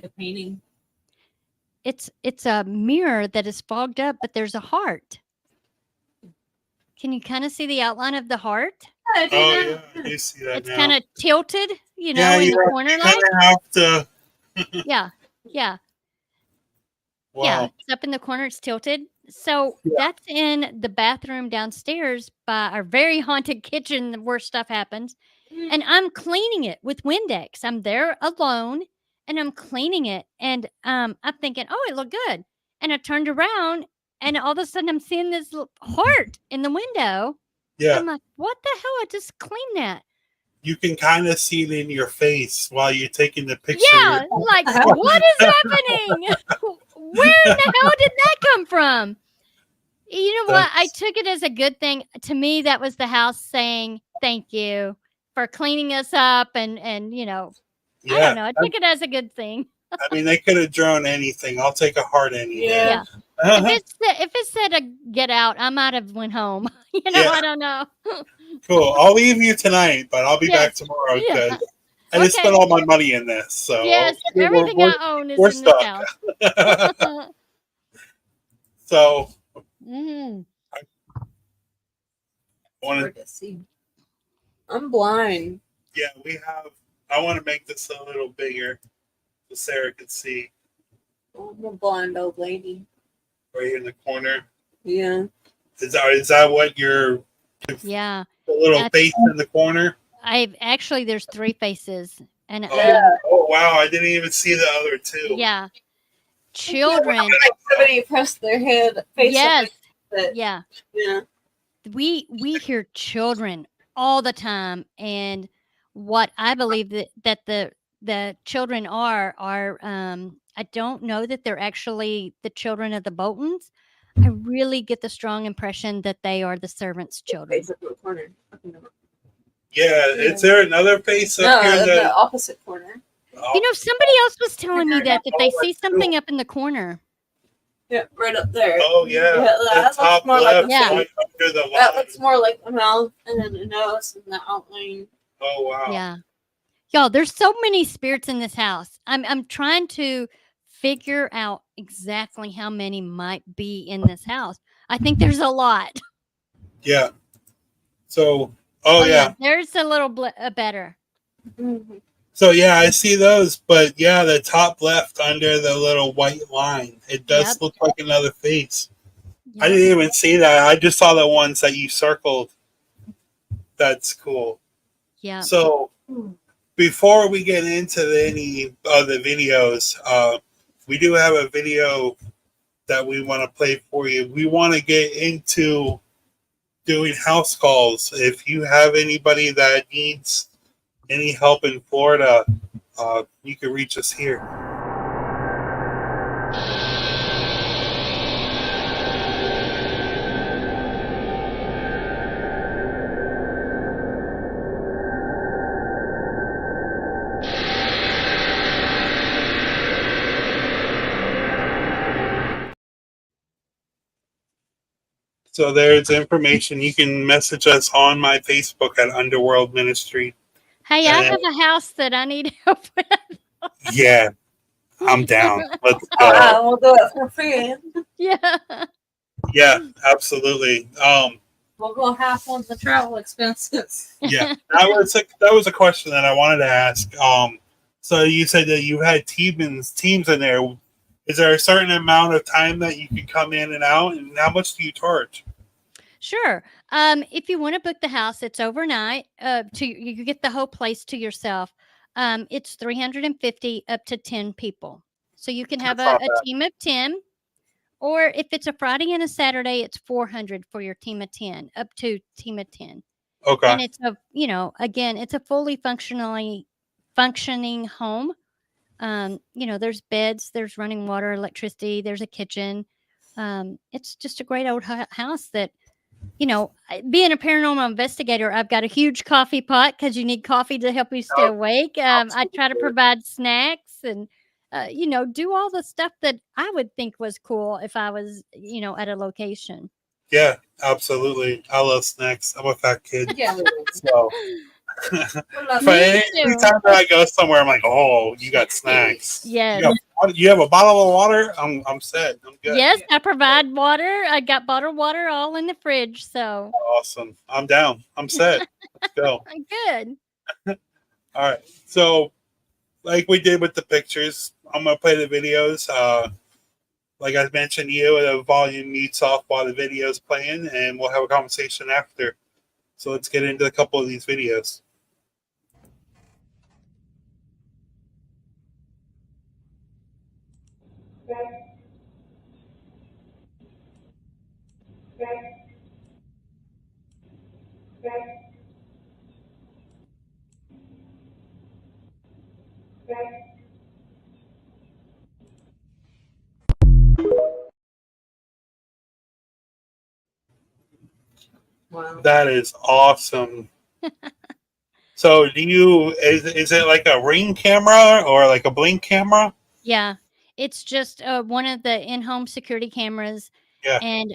a painting. It's a mirror that is fogged up, but there's a heart. Can you kind of see the outline of the heart? Oh yeah, I do see that. It's kind of tilted, in the corner, like. Have to. Yeah. Wow. Yeah, it's up in the corner. It's tilted. So that's in the bathroom downstairs by our very haunted kitchen where stuff happens. And I'm cleaning it with Windex. I'm there alone and I'm cleaning it. And I'm thinking, oh, it looked good. And I turned around and all of a sudden I'm seeing this heart in the window. Yeah. I'm like, what the hell? I just cleaned that. You can kind of see it in your face while you're taking the picture. Yeah, like, what is happening? Where in the hell did that come from? You know what? I took it as a good thing. To me, that was the house saying thank you for cleaning us up and I don't know. I took it as a good thing. I mean, they could have drawn anything. I'll take a heart any day. Yeah. If it said get out, I might have went home. I don't know. Cool. I'll leave you tonight, but I'll be back tomorrow because I just spent all my money in this. So yes, everything I own is in this house. So hard to see. I'm blind. Yeah, I want to make this a little bigger so Sarah can see. I'm a blind old lady. Right here in the corner. Yeah. Is that what you're? Yeah. The little face in the corner. There's 3 faces, and oh wow, I didn't even see the other 2. Yeah. Children. Somebody pressed their head. Face yes. Up yeah. Yeah. We hear children all the time, and what I believe that the children are I don't know that they're actually the children of the Boltons. I really get the strong impression that they are the servants' children. Yeah, is there another face up here? In the opposite corner. Somebody else was telling me that they see something up in the corner. Yeah, right up there. Oh yeah, that looks more left, like right under the line. That looks more like the mouth and then the nose and the outline. Oh wow. Yeah, y'all. There's so many spirits in this house. I'm trying to figure out exactly how many might be in this house. I think there's a lot. Yeah. So, yeah. There's a little better. Mm-hmm. So yeah, I see those, but yeah, the top left under the little white line, it does look like another face. Yep. I didn't even see that. I just saw the ones that you circled. That's cool. Yeah. So before we get into any of the videos, we do have a video that we want to play for you. We want to get into doing house calls. If you have anybody that needs any help in Florida, you can reach us here. So there's information. You can message us on my Facebook at Underworld Ministry. Hey, I have a house that I need help with. Yeah, I'm down. Let's go. We'll do it for free. Yeah. Yeah, absolutely. We'll go half on the travel expenses. Yeah, that was a question that I wanted to ask. So you said that you had teams in there. Is there a certain amount of time that you can come in and out, and how much do you charge? Sure. If you want to book the house, it's overnight. You get the whole place to yourself. It's $350 up to 10 people. So you can have a team of 10, or if it's a Friday and a Saturday, it's $400 for your team of 10, up to team of 10. Okay. And it's it's a fully functioning home. There's beds, there's running water, electricity, there's a kitchen. It's just a great old house that, being a paranormal investigator, I've got a huge coffee pot because you need coffee to help you stay Oh, awake. I try to absolutely. provide snacks and, do all the stuff that I would think was cool if I was, at a location. Yeah, absolutely. I love snacks. I'm a fat kid. Yeah. So Me every too. time that I go somewhere, I'm like, oh, you got snacks. Yes. You have a bottle of water? I'm set. I'm good. Yes, I provide water. I got bottled water all in the fridge, so Awesome. I'm down. I'm set. Let's go. I'm good. All right. So, like we did with the pictures, I'm gonna play the videos. Like I mentioned, the volume mutes off while the video's playing, and we'll have a conversation after. So let's get into a couple of these videos. Wow. That is awesome. So, is it like a ring camera or like a blink camera? Yeah, it's just one of the in-home security cameras. Yeah. And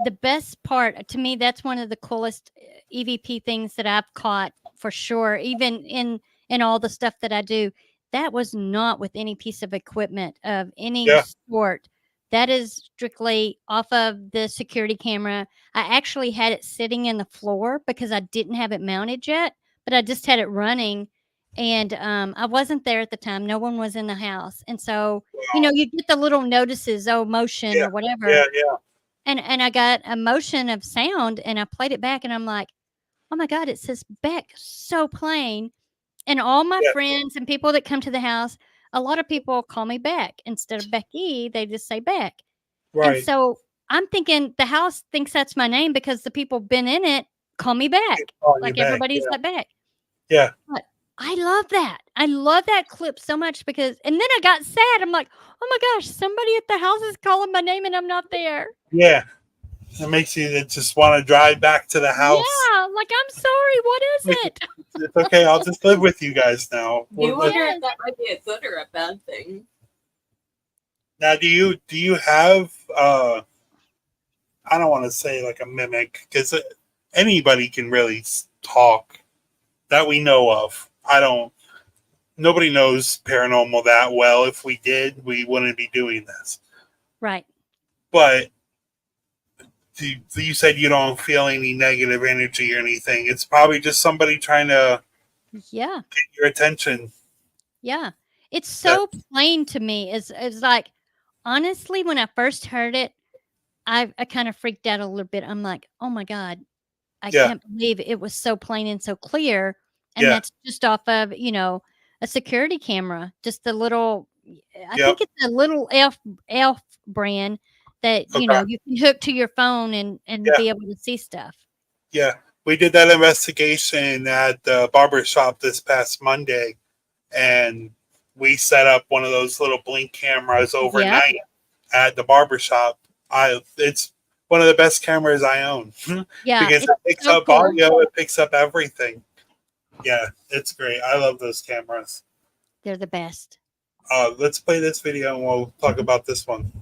the best part to me, that's one of the coolest EVP things that I've caught for sure. Even in all the stuff that I do, that was not with any piece of equipment of any Yeah. sort. That is strictly off of the security camera. I actually had it sitting in the floor because I didn't have it mounted yet, but I just had it running. And I wasn't there at the time. No one was in the house. And so, Wow. you get the little notices, motion Yeah. or whatever. Yeah. And I got a motion of sound and I played it back and I'm like, oh my God, it says Beck so plain. And all my Yeah. friends and people that come to the house, a lot of people call me Beck instead of Becky. They just say Beck. And Right. so I'm thinking the house thinks that's my name because the people been in it call me Beck. Calling you Like back. everybody's Yeah. like Beck. Yeah. But I love that. I love that clip so much because, and then I got sad. I'm like, oh my gosh, somebody at the house is calling my name and I'm not there. Yeah. It makes you just want to drive back to the house. Yeah, like I'm sorry. What is it? It's okay. I'll just live with you guys now. Do you wonder if that might be a good or a bad thing? Now, do you have I don't want to say like a mimic because anybody can really talk that we know of. Nobody knows paranormal that well. If we did, we wouldn't be doing this. Right. But you said you don't feel any negative energy or anything. It's probably just somebody trying to get your attention. Yeah. It's so plain to me. It's like, honestly, when I first heard it, I kind of freaked out a little bit. I'm like, oh my God, I can't believe it was so plain and so clear. And that's just off of, a security camera, just the little, I think it's a little elf brand that, you can hook to your phone and be able to see stuff. Yeah. We did that investigation at the barber shop this past Monday, and we set up one of those little blink cameras overnight at the barber shop. It's one of the best cameras I own. Yeah. Because it picks up audio, it picks up everything. Yeah, it's great. I love those cameras. They're the best. Let's play this video and we'll talk about this one.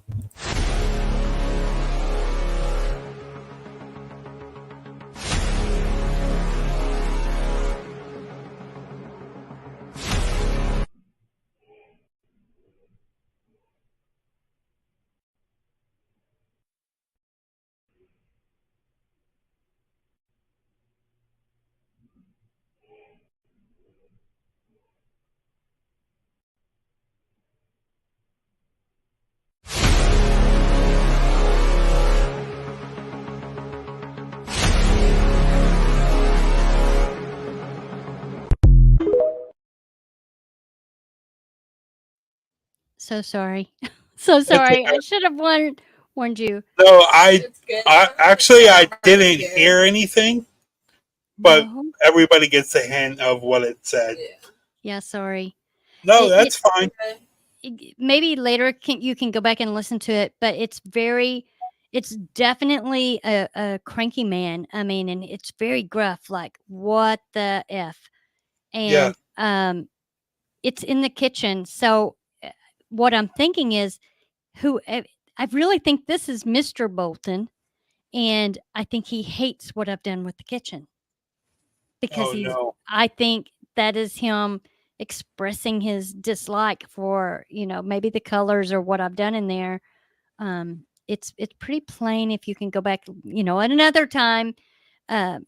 So sorry. So sorry. I should have warned you. No, I actually didn't hear anything, but everybody gets a hint of what it said. Yeah, sorry. No, that's fine. Maybe later you can go back and listen to it, but it's very It's definitely a cranky man. I mean, and it's very gruff, like, "What the F?" Yeah. And, it's in the kitchen, so, what I'm thinking is I really think this is Mr. Bolton, and I think he hates what I've done with the kitchen because Oh no. I think that is him expressing his dislike for, maybe the colors or what I've done in there. It's pretty plain if you can go back, at another time. Uh,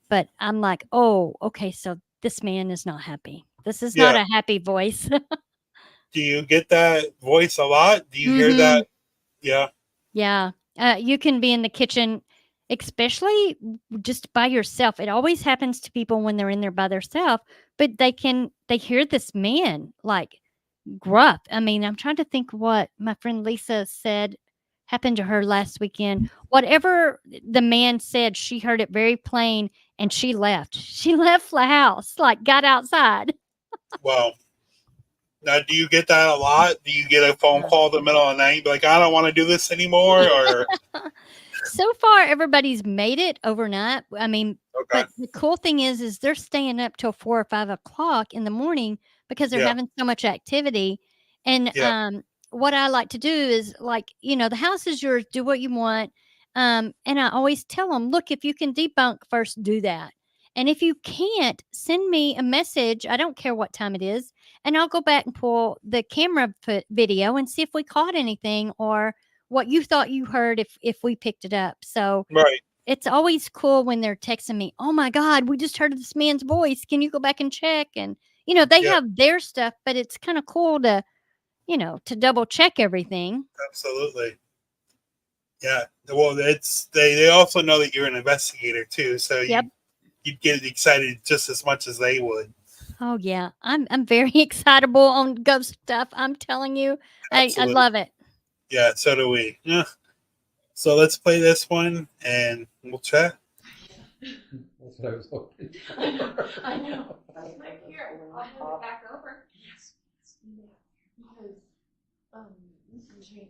but I'm like, oh, okay, so this man is not happy. This is not Yeah. a happy voice. Do you get that voice a lot? Do you hear Mhm. that? Yeah. Yeah. You can be in the kitchen, especially just by yourself. It always happens to people when they're in there by themselves, but they hear this man like gruff. I mean, I'm trying to think what my friend Lisa said happened to her last weekend. Whatever the man said, she heard it very plain and she left. She left the house, like got outside. Well, now do you get that a lot? Do you get a phone call in the middle of the night, like, I don't want to do this anymore? Or So far, everybody's made it overnight. I mean, okay. but the cool thing is they're staying up till 4 or 5 o'clock in the morning because they're Yeah. having so much activity. And Yeah. what I like to do is like, the house is yours. Do what you want. And I always tell them, look, if you can debunk first, do that. And if you can't, send me a message. I don't care what time it is, and I'll go back and pull the camera video and see if we caught anything or what you thought you heard if we picked it up. So Right. it's always cool when they're texting me, "Oh my god, we just heard this man's voice. Can you go back and check?" And they Yeah. have their stuff, but it's kind of cool to double check everything. Absolutely. Yeah. Well, they also know that you're an investigator too, so Yep. you'd get excited just as much as they would. Oh yeah. I'm very excitable on ghost stuff. I'm telling you. I Absolutely. love it. Yeah, so do we. Yeah. So let's play this one and we'll chat. That's what I was hoping. I know. Right here. I'll move it back over. Yes. Because, Jane,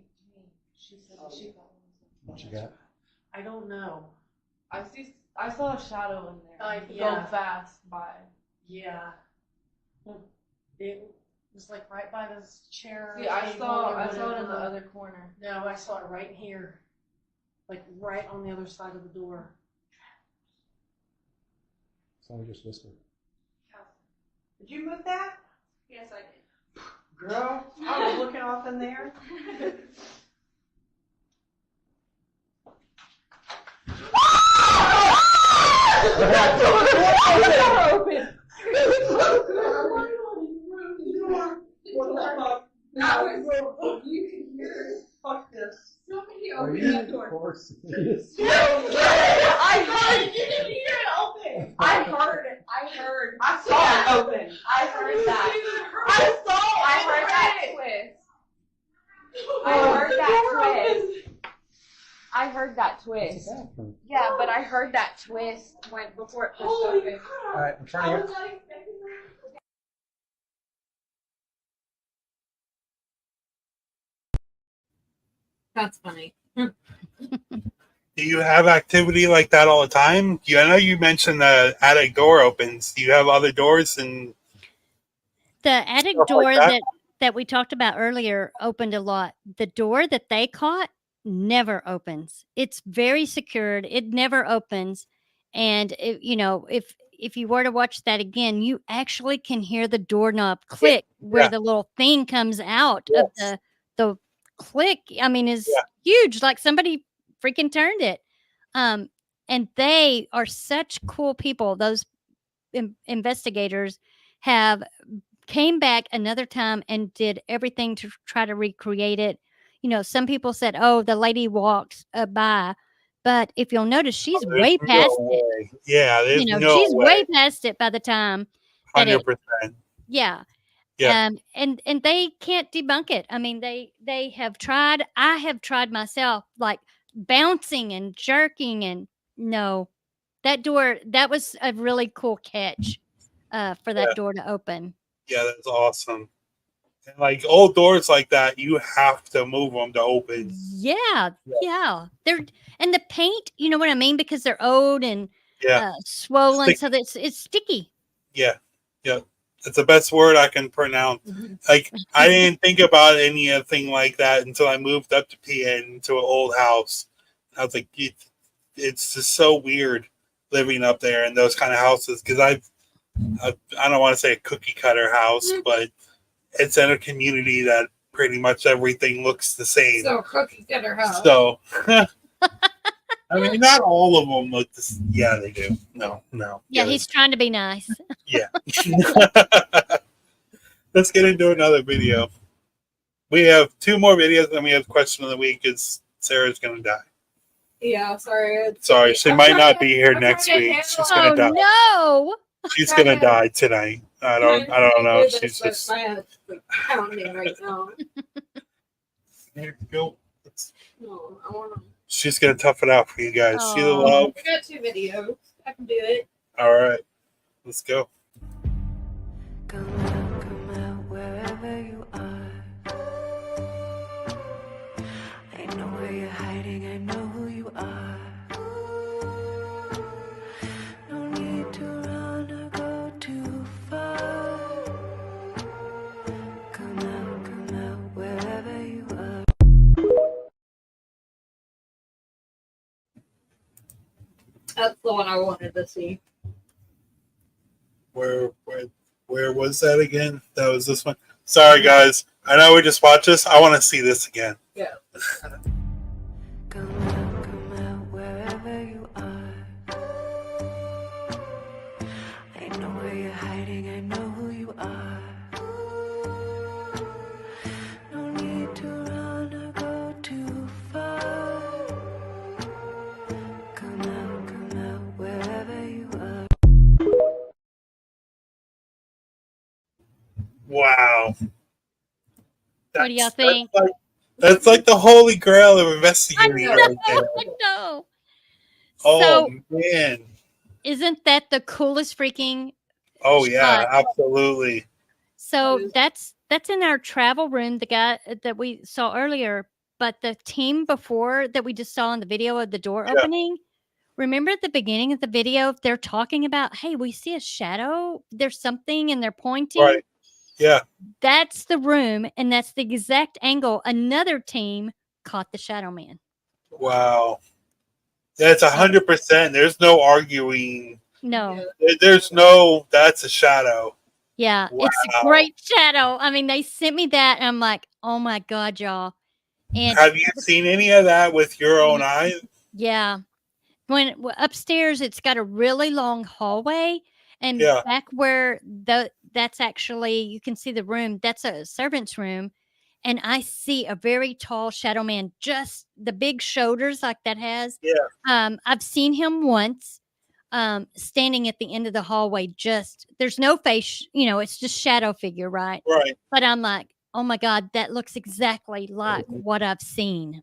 she said that she got one. What you got? I don't know. I saw a shadow in there. Yeah. Go fast by. Yeah. It was like right by this chair. See, I table saw or it in the whatever. other corner. No, I saw it right here. Like right on the other side of the door. Someone just whispered. Did you move that? Yes, I did. Girl, I was looking off in there. Fuck this. Somebody Are opened you that door. of course? Yes. I heard. You didn't hear it open. I heard it. I saw it open. I heard that. I saw it. I heard that twist. I heard that twist. I heard that It's twist. a bathroom. Yeah, but I heard that twist before it pushed open. All right, I'm trying to get. That's funny. Do you have activity like that all the time? I know you mentioned the attic door opens. Do you have other doors and The attic stuff door like that? that we talked about earlier opened a lot. The door that they caught never opens. It's very secured. It never opens. And if you were to watch that again, you actually can hear the doorknob Yeah. click where Yeah. the little thing comes out of Yes. the click. I mean, is Yeah. huge. Like somebody freaking turned it. And they are such cool people. Those investigators have came back another time and did everything to try to recreate it. Some people said, "Oh, the lady walks by," but if you'll notice, she's There's way no past it. way. Yeah, there's no She's way way. past it by the time that 100%. yeah. Yeah. And they can't debunk it. I mean, they have tried. I have tried myself, like bouncing and jerking, and no, that was a really cool catch for that Yeah. door to open. Yeah, that's awesome. And like old doors like that, you have to move them to open. Yeah. They're and the paint, you know what I mean, because they're old and swollen, so that it's sticky. Yeah. It's the best word I can pronounce. Like I didn't think about anything like that until I moved up to PA into an old house. I was like, it's just so weird living up there in those kind of houses because I don't want to say a cookie cutter house, but it's in a community that pretty much everything looks the same. So cookie cutter house. So, I mean, not all of them look the same. Yeah, they do. No. Yeah, he's trying to be nice. Yeah. Let's get into another video. We have 2 more videos, and we have question of the week. Is Sarah's going to die? Yeah, sorry. Sorry, she might not be here next week. She's going to die. No. She's going to die tonight. I don't know. She's just. My head is pounding right now. Here you go. No, I want to. She's going to tough it out for you guys. See the love? We got 2 videos. I can do it. All right. Let's go. Come out, wherever you are. I know where you're hiding, I know who you are. No need to run or go too far. Come out, wherever you are. That's the one I wanted to see. Where was that again? That was this one. Sorry, guys. I know we just watched this. I want to see this again. Yeah. Come out, wherever you are. I know where you're hiding, I know who you are. No need to run or go too far. Come out, wherever you are. Wow. What do y'all think? That's like the holy grail of investigating. I know. Oh, So, man. isn't that the coolest freaking Oh, yeah, shot? absolutely. So that's in our travel room, the guy that we saw earlier. But the team before that we just saw in the video of the door opening, remember at the beginning of the video, they're talking about, hey, we see a shadow. There's something and they're pointing. Right. Yeah. That's the room, and that's the exact angle another team caught the shadow man. Wow. That's 100%. There's no arguing. No. There's no, that's a shadow. Yeah, Wow. it's a great shadow. I mean, they sent me that, and I'm like, oh my God, y'all. And have you seen any of that with your own eyes? Yeah. When upstairs, it's got a really long hallway, and back where that's actually, you can see the room, that's a servant's room, and I see a very tall shadow man, just the big shoulders like that has. Yeah. I've seen him once standing at the end of the hallway, just, there's no face, it's just shadow figure, right? Right. But I'm like, oh my God, that looks exactly like what I've seen.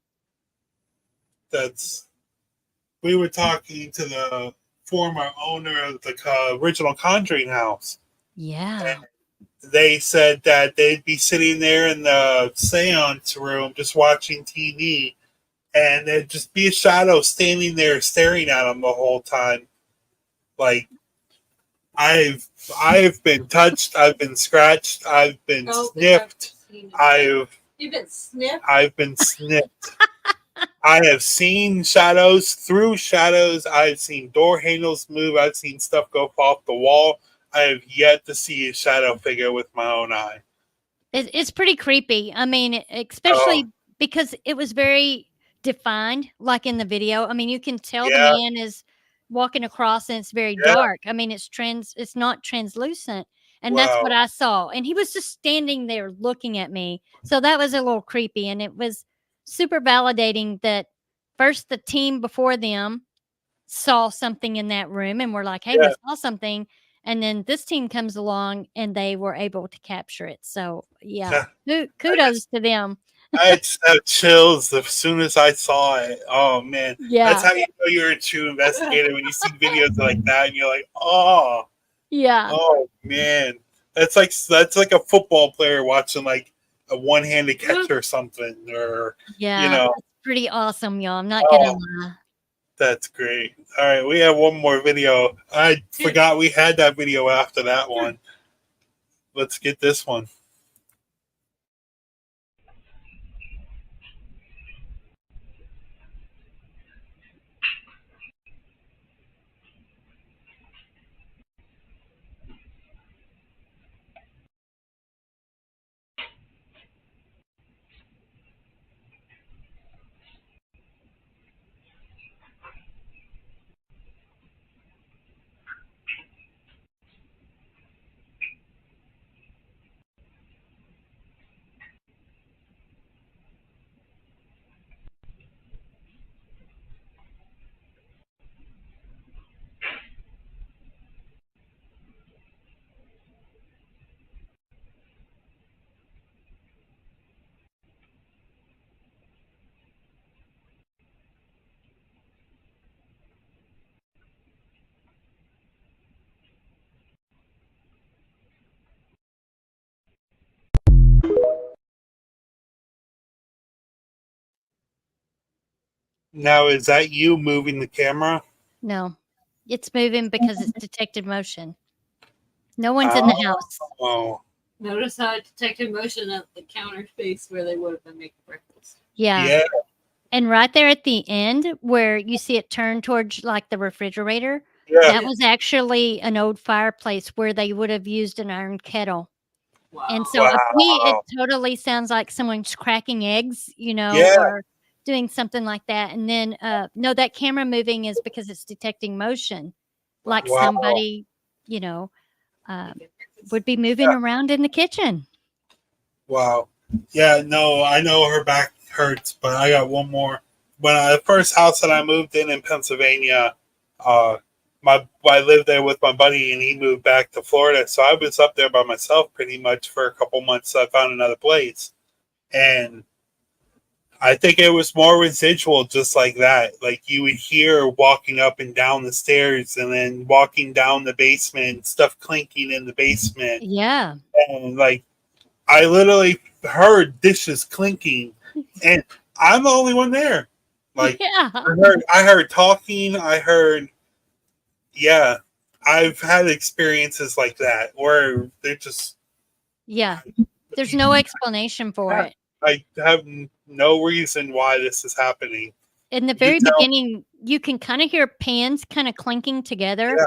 We were talking to the former owner of the original Conjuring house. Yeah. And they said that they'd be sitting there in the Seance room just watching TV, and there'd just be a shadow standing there staring at them the whole time. Like, I've been touched, I've been scratched, I've been sniffed. You've been sniffed? I've been sniffed. I have seen shadows through shadows. I've seen door handles move. I've seen stuff go off the wall. I have yet to see a shadow figure with my own eye. It's pretty creepy. I mean, especially because it was very defined, like in the video. I mean, you can tell the man is walking across and it's very dark. I mean, it's not translucent. And that's what I saw. And he was just standing there looking at me. So that was a little creepy. And it was super validating that first the team before them saw something in that room and were like, hey, we saw something. And then this team comes along and they were able to capture it. So, kudos to them. I just had chills as soon as I saw it. Oh, man. Yeah. That's how you know you're a true investigator, when you see videos like that and you're like, oh. Yeah. Oh, man. That's like a football player watching like a one-handed catch or something, or Yeah, it's pretty awesome, y'all. I'm not Oh. gonna lie. That's great. All right, we have one more video. I forgot we had that video after that one. Let's get this one. Now, is that you moving the camera? No, it's moving because it's detected motion. No one's in the house. Oh, Notice how it detected motion at the counter space where they would have been making breakfast. Yeah. And right there at the end where you see it turn towards like the refrigerator, that was actually an old fireplace where they would have used an iron kettle. Wow. And so to me, it totally sounds like someone's cracking eggs, you know, or doing something like that. And then, no, that camera moving is because it's detecting motion, like somebody, you know, would be moving around in the kitchen. Wow. Yeah, no, I know her back hurts, but I got one more. When the first house that I moved in Pennsylvania, I lived there with my buddy, and he moved back to Florida. So I was up there by myself pretty much for a couple months. So I found another place, and I think it was more residual, just like that. Like you would hear walking up and down the stairs, and then walking down the basement, stuff clinking in the basement. Yeah, and like I literally heard dishes clinking, and I'm the only one there. Like I heard talking. I've had experiences like that where they just there's no explanation for it. I have no reason why this is happening. In the very beginning, you can kind of hear pans kind of clinking together.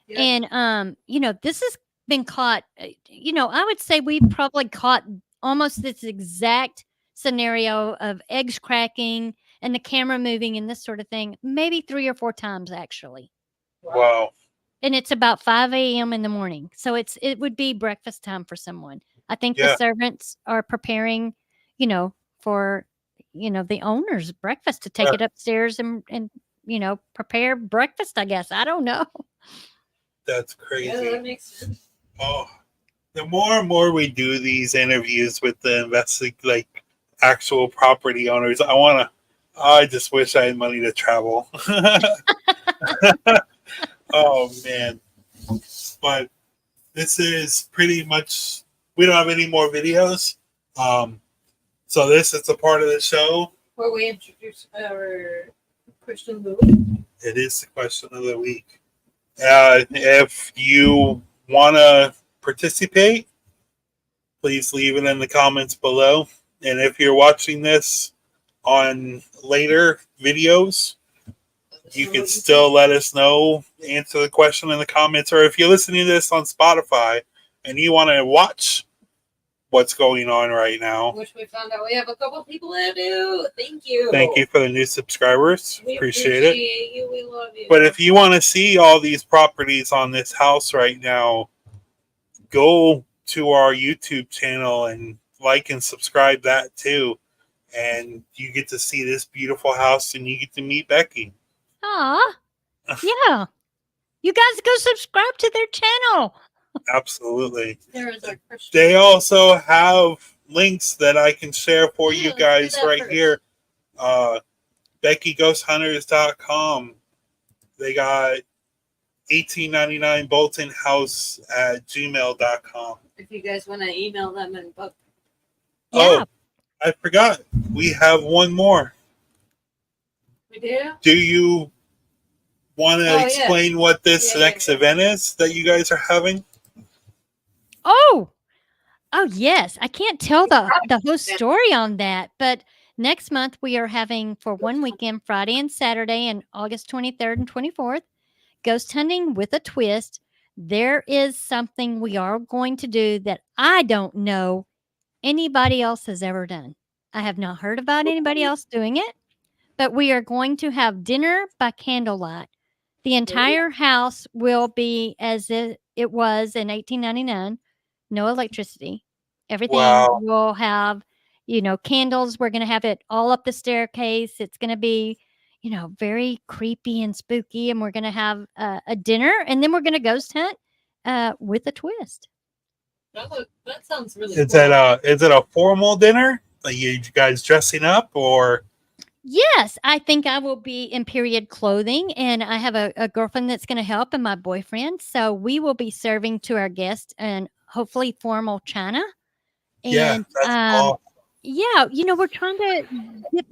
Yeah. And, you know, this has been caught, you know, I would say we probably caught almost this exact scenario of eggs cracking and the camera moving and this sort of thing, maybe 3 or 4 times actually. Wow. And it's about 5 a.m. in the morning. So it would be breakfast time for someone. I think the servants are preparing, you know, for, you know, the owner's breakfast to take it upstairs and, you know, prepare breakfast, I guess. I don't know. That's crazy. Yeah, that makes sense. Oh, the more and more we do these interviews with the actual property owners, I just wish I had money to travel. Oh man. But this is pretty much, we don't have any more videos. So this is a part of the show where we introduce our question of the week. It is the question of the week. If you want to participate, please leave it in the comments below. And if you're watching this on later videos, you can still let us know, answer the question in the comments. Or if you're listening to this on Spotify and you want to watch what's going on right now, which we found out we have a couple people that do. Thank you. Thank you for the new subscribers. We appreciate it. You. We love you. But if you want to see all these properties on this house right now, go to our YouTube channel and like and subscribe that too. And you get to see this beautiful house and you get to meet Becky. Aw. Yeah. You guys go subscribe to their channel. Absolutely. There is our question. They also have links that I can share for you guys right here. BeckyGhostHunters.com. They got 1899 Bolton House at gmail.com. If you guys want to email them and book Yeah. Oh, I forgot. We have one more. We do? Do you want to explain what this next event is that you guys are having? Oh, oh yes. I can't tell the whole story on that, but next month we are having for one weekend, Friday and Saturday, and August 23rd and 24th, ghost hunting with a twist. There is something we are going to do that I don't know anybody else has ever done. I have not heard about anybody else doing it, but we are going to have dinner by candlelight. The entire house will be as it was in 1899, no electricity. Everything Wow. will have, candles. We're going to have it all up the staircase. It's going to be, very creepy and spooky. And we're going to have a dinner, and then we're going to ghost hunt with a twist. That sounds really Is cool. is it a formal dinner? Like you guys dressing up or? Yes, I think I will be in period clothing, and I have a girlfriend that's going to help, and my boyfriend. So we will be serving to our guests and hopefully formal china. Yeah, And that's awesome. yeah, we're trying to get.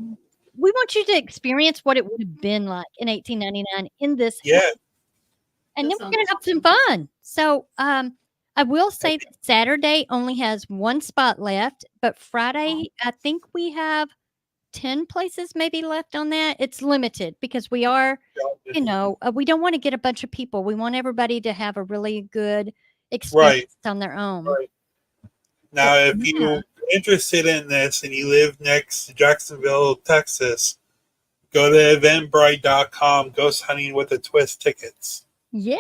We want you to experience what it would have been like in 1899 in this house, Yeah. and That then we're going to have some fun. So, I will say that Saturday only has one spot left, but Friday, I think we have 10 places maybe left on that. It's limited because we are, we don't want to get a bunch of people. We want everybody to have a really good experience Right. on their own. Right. Now, But, if yeah. you're interested in this and you live next to Jacksonville, Texas, go to eventbrite.com, Ghost Hunting with a Twist tickets. Yeah.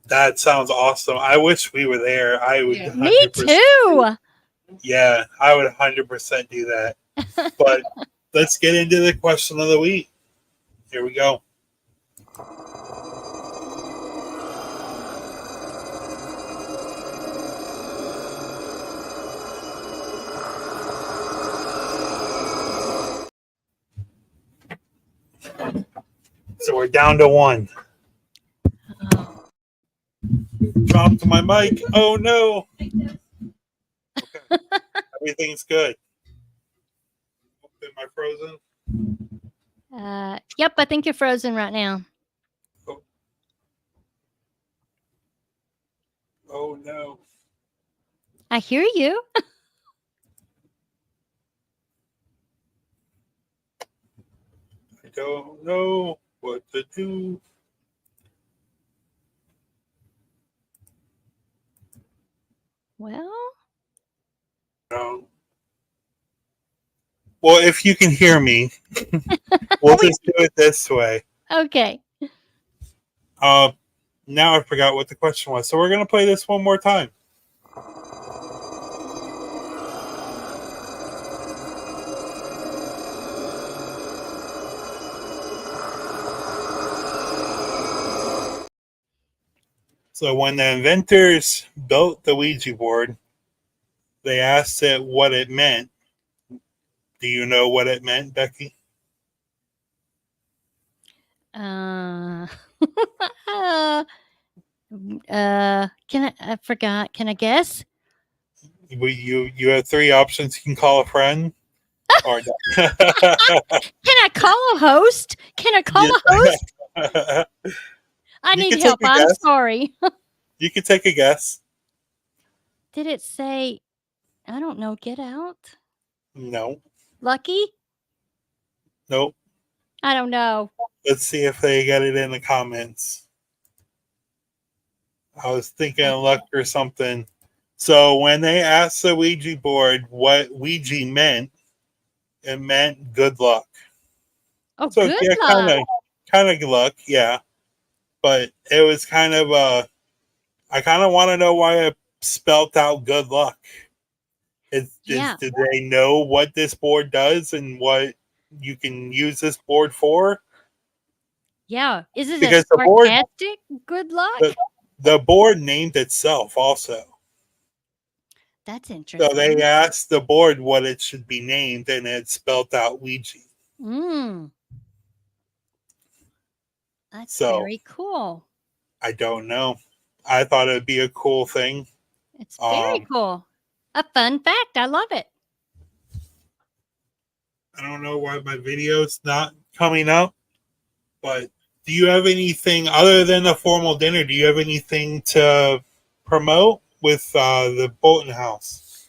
That sounds awesome. I wish we were there. I would 100%. Me too. Yeah, I would 100% do that. But let's get into the question of the week. Here we go. So we're down to one. Dropped my mic. Oh no. Okay. Everything's good. Am I frozen? Yep, I think you're frozen right now. Oh no. I hear you. I don't know what to do. Well. Well, if you can hear me, we'll just do it this way. Okay. Now I forgot what the question was. So we're going to play this one more time. So when the inventors built the Ouija board, they asked it what it meant. Do you know what it meant, Becky? Can I forgot. Can I guess? You have three options. You can call a friend. Or Can I call a host? Can I call a host? I need help. I'm sorry. You can take a guess. Did it say, I don't know, get out? No. Lucky? Nope. I don't know. Let's see if they get it in the comments. I was thinking of luck or something. So when they asked the Ouija board what Ouija meant, it meant good luck. Oh, so good yeah, luck. Kind of luck, yeah. But it was kind of I kind of want to know why it spelt out good luck. Did they know what this board does and what you can use this board for? Yeah. Is it because a sarcastic good luck? The board named itself also. That's interesting. So they asked the board what it should be named, and it spelled out Ouija. That's very cool. I don't know. I thought it would be a cool thing. It's very cool. a fun fact. I love it. I don't know why my video's not coming up, but do you have anything other than a formal dinner? Do you have anything to promote with the Bolton house?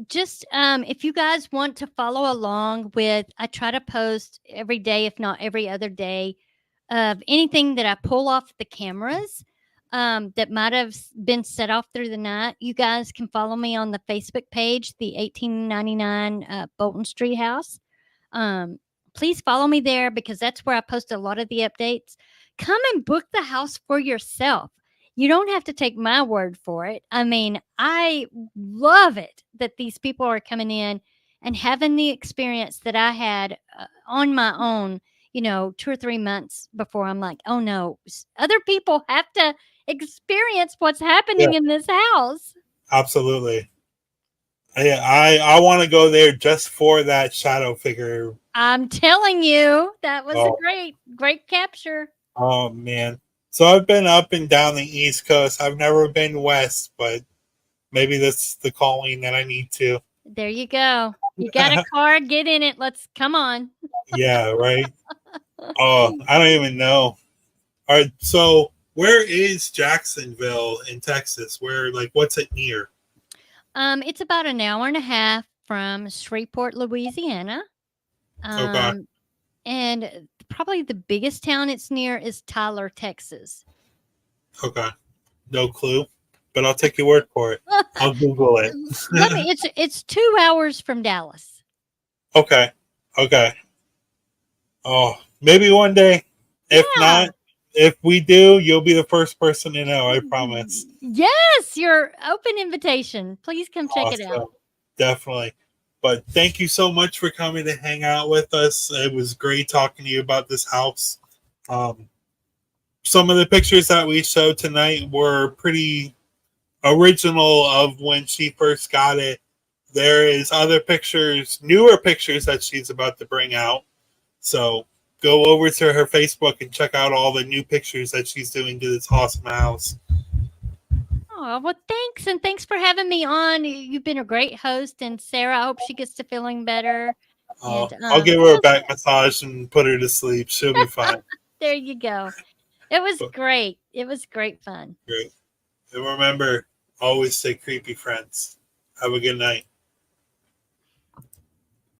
Just if you guys want to follow along with, I try to post every day, if not every other day, of anything that I pull off the cameras that might have been set off through the night. You guys can follow me on the Facebook page, the 1899 Bolton Street house. Please follow me there because that's where I post a lot of the updates. Come and book the house for yourself. You don't have to take my word for it. I mean, I love it that these people are coming in and having the experience that I had on my own, 2 or 3 months before. I'm like, oh no, other people have to experience what's happening in this house. Absolutely. I want to go there just for that shadow figure. I'm telling you, that was a great capture. Oh man. So I've been up and down the East Coast. I've never been west, but maybe that's the calling that I need to. There you go. You got a car, get in it. Let's come on. Yeah, right. Oh, I don't even know. All right, so where is Jacksonville in Texas? What's it near? It's about an hour and a half from Shreveport, Louisiana. Okay. And probably the biggest town it's near is Tyler, Texas. Okay. No clue, but I'll take your word for it. I'll Google it. It's 2 hours from Dallas. Okay. Oh, maybe one day. If not, if we do, you'll be the first person to know, I promise. Yes, your open invitation. Please come check it out. Definitely. But thank you so much for coming to hang out with us. It was great talking to you about this house. Some of the pictures that we showed tonight were pretty original of when she first got it. There is other pictures, newer pictures that she's about to bring out. So go over to her Facebook and check out all the new pictures that she's doing to this awesome house. Oh, well, thanks. And thanks for having me on. You've been a great host. And Sarah, I hope she gets to feeling better. And, I'll give her a back massage and put her to sleep. She'll be fine. There you go. It was great. It was great fun. Great. And remember, always stay creepy, friends. Have a good night.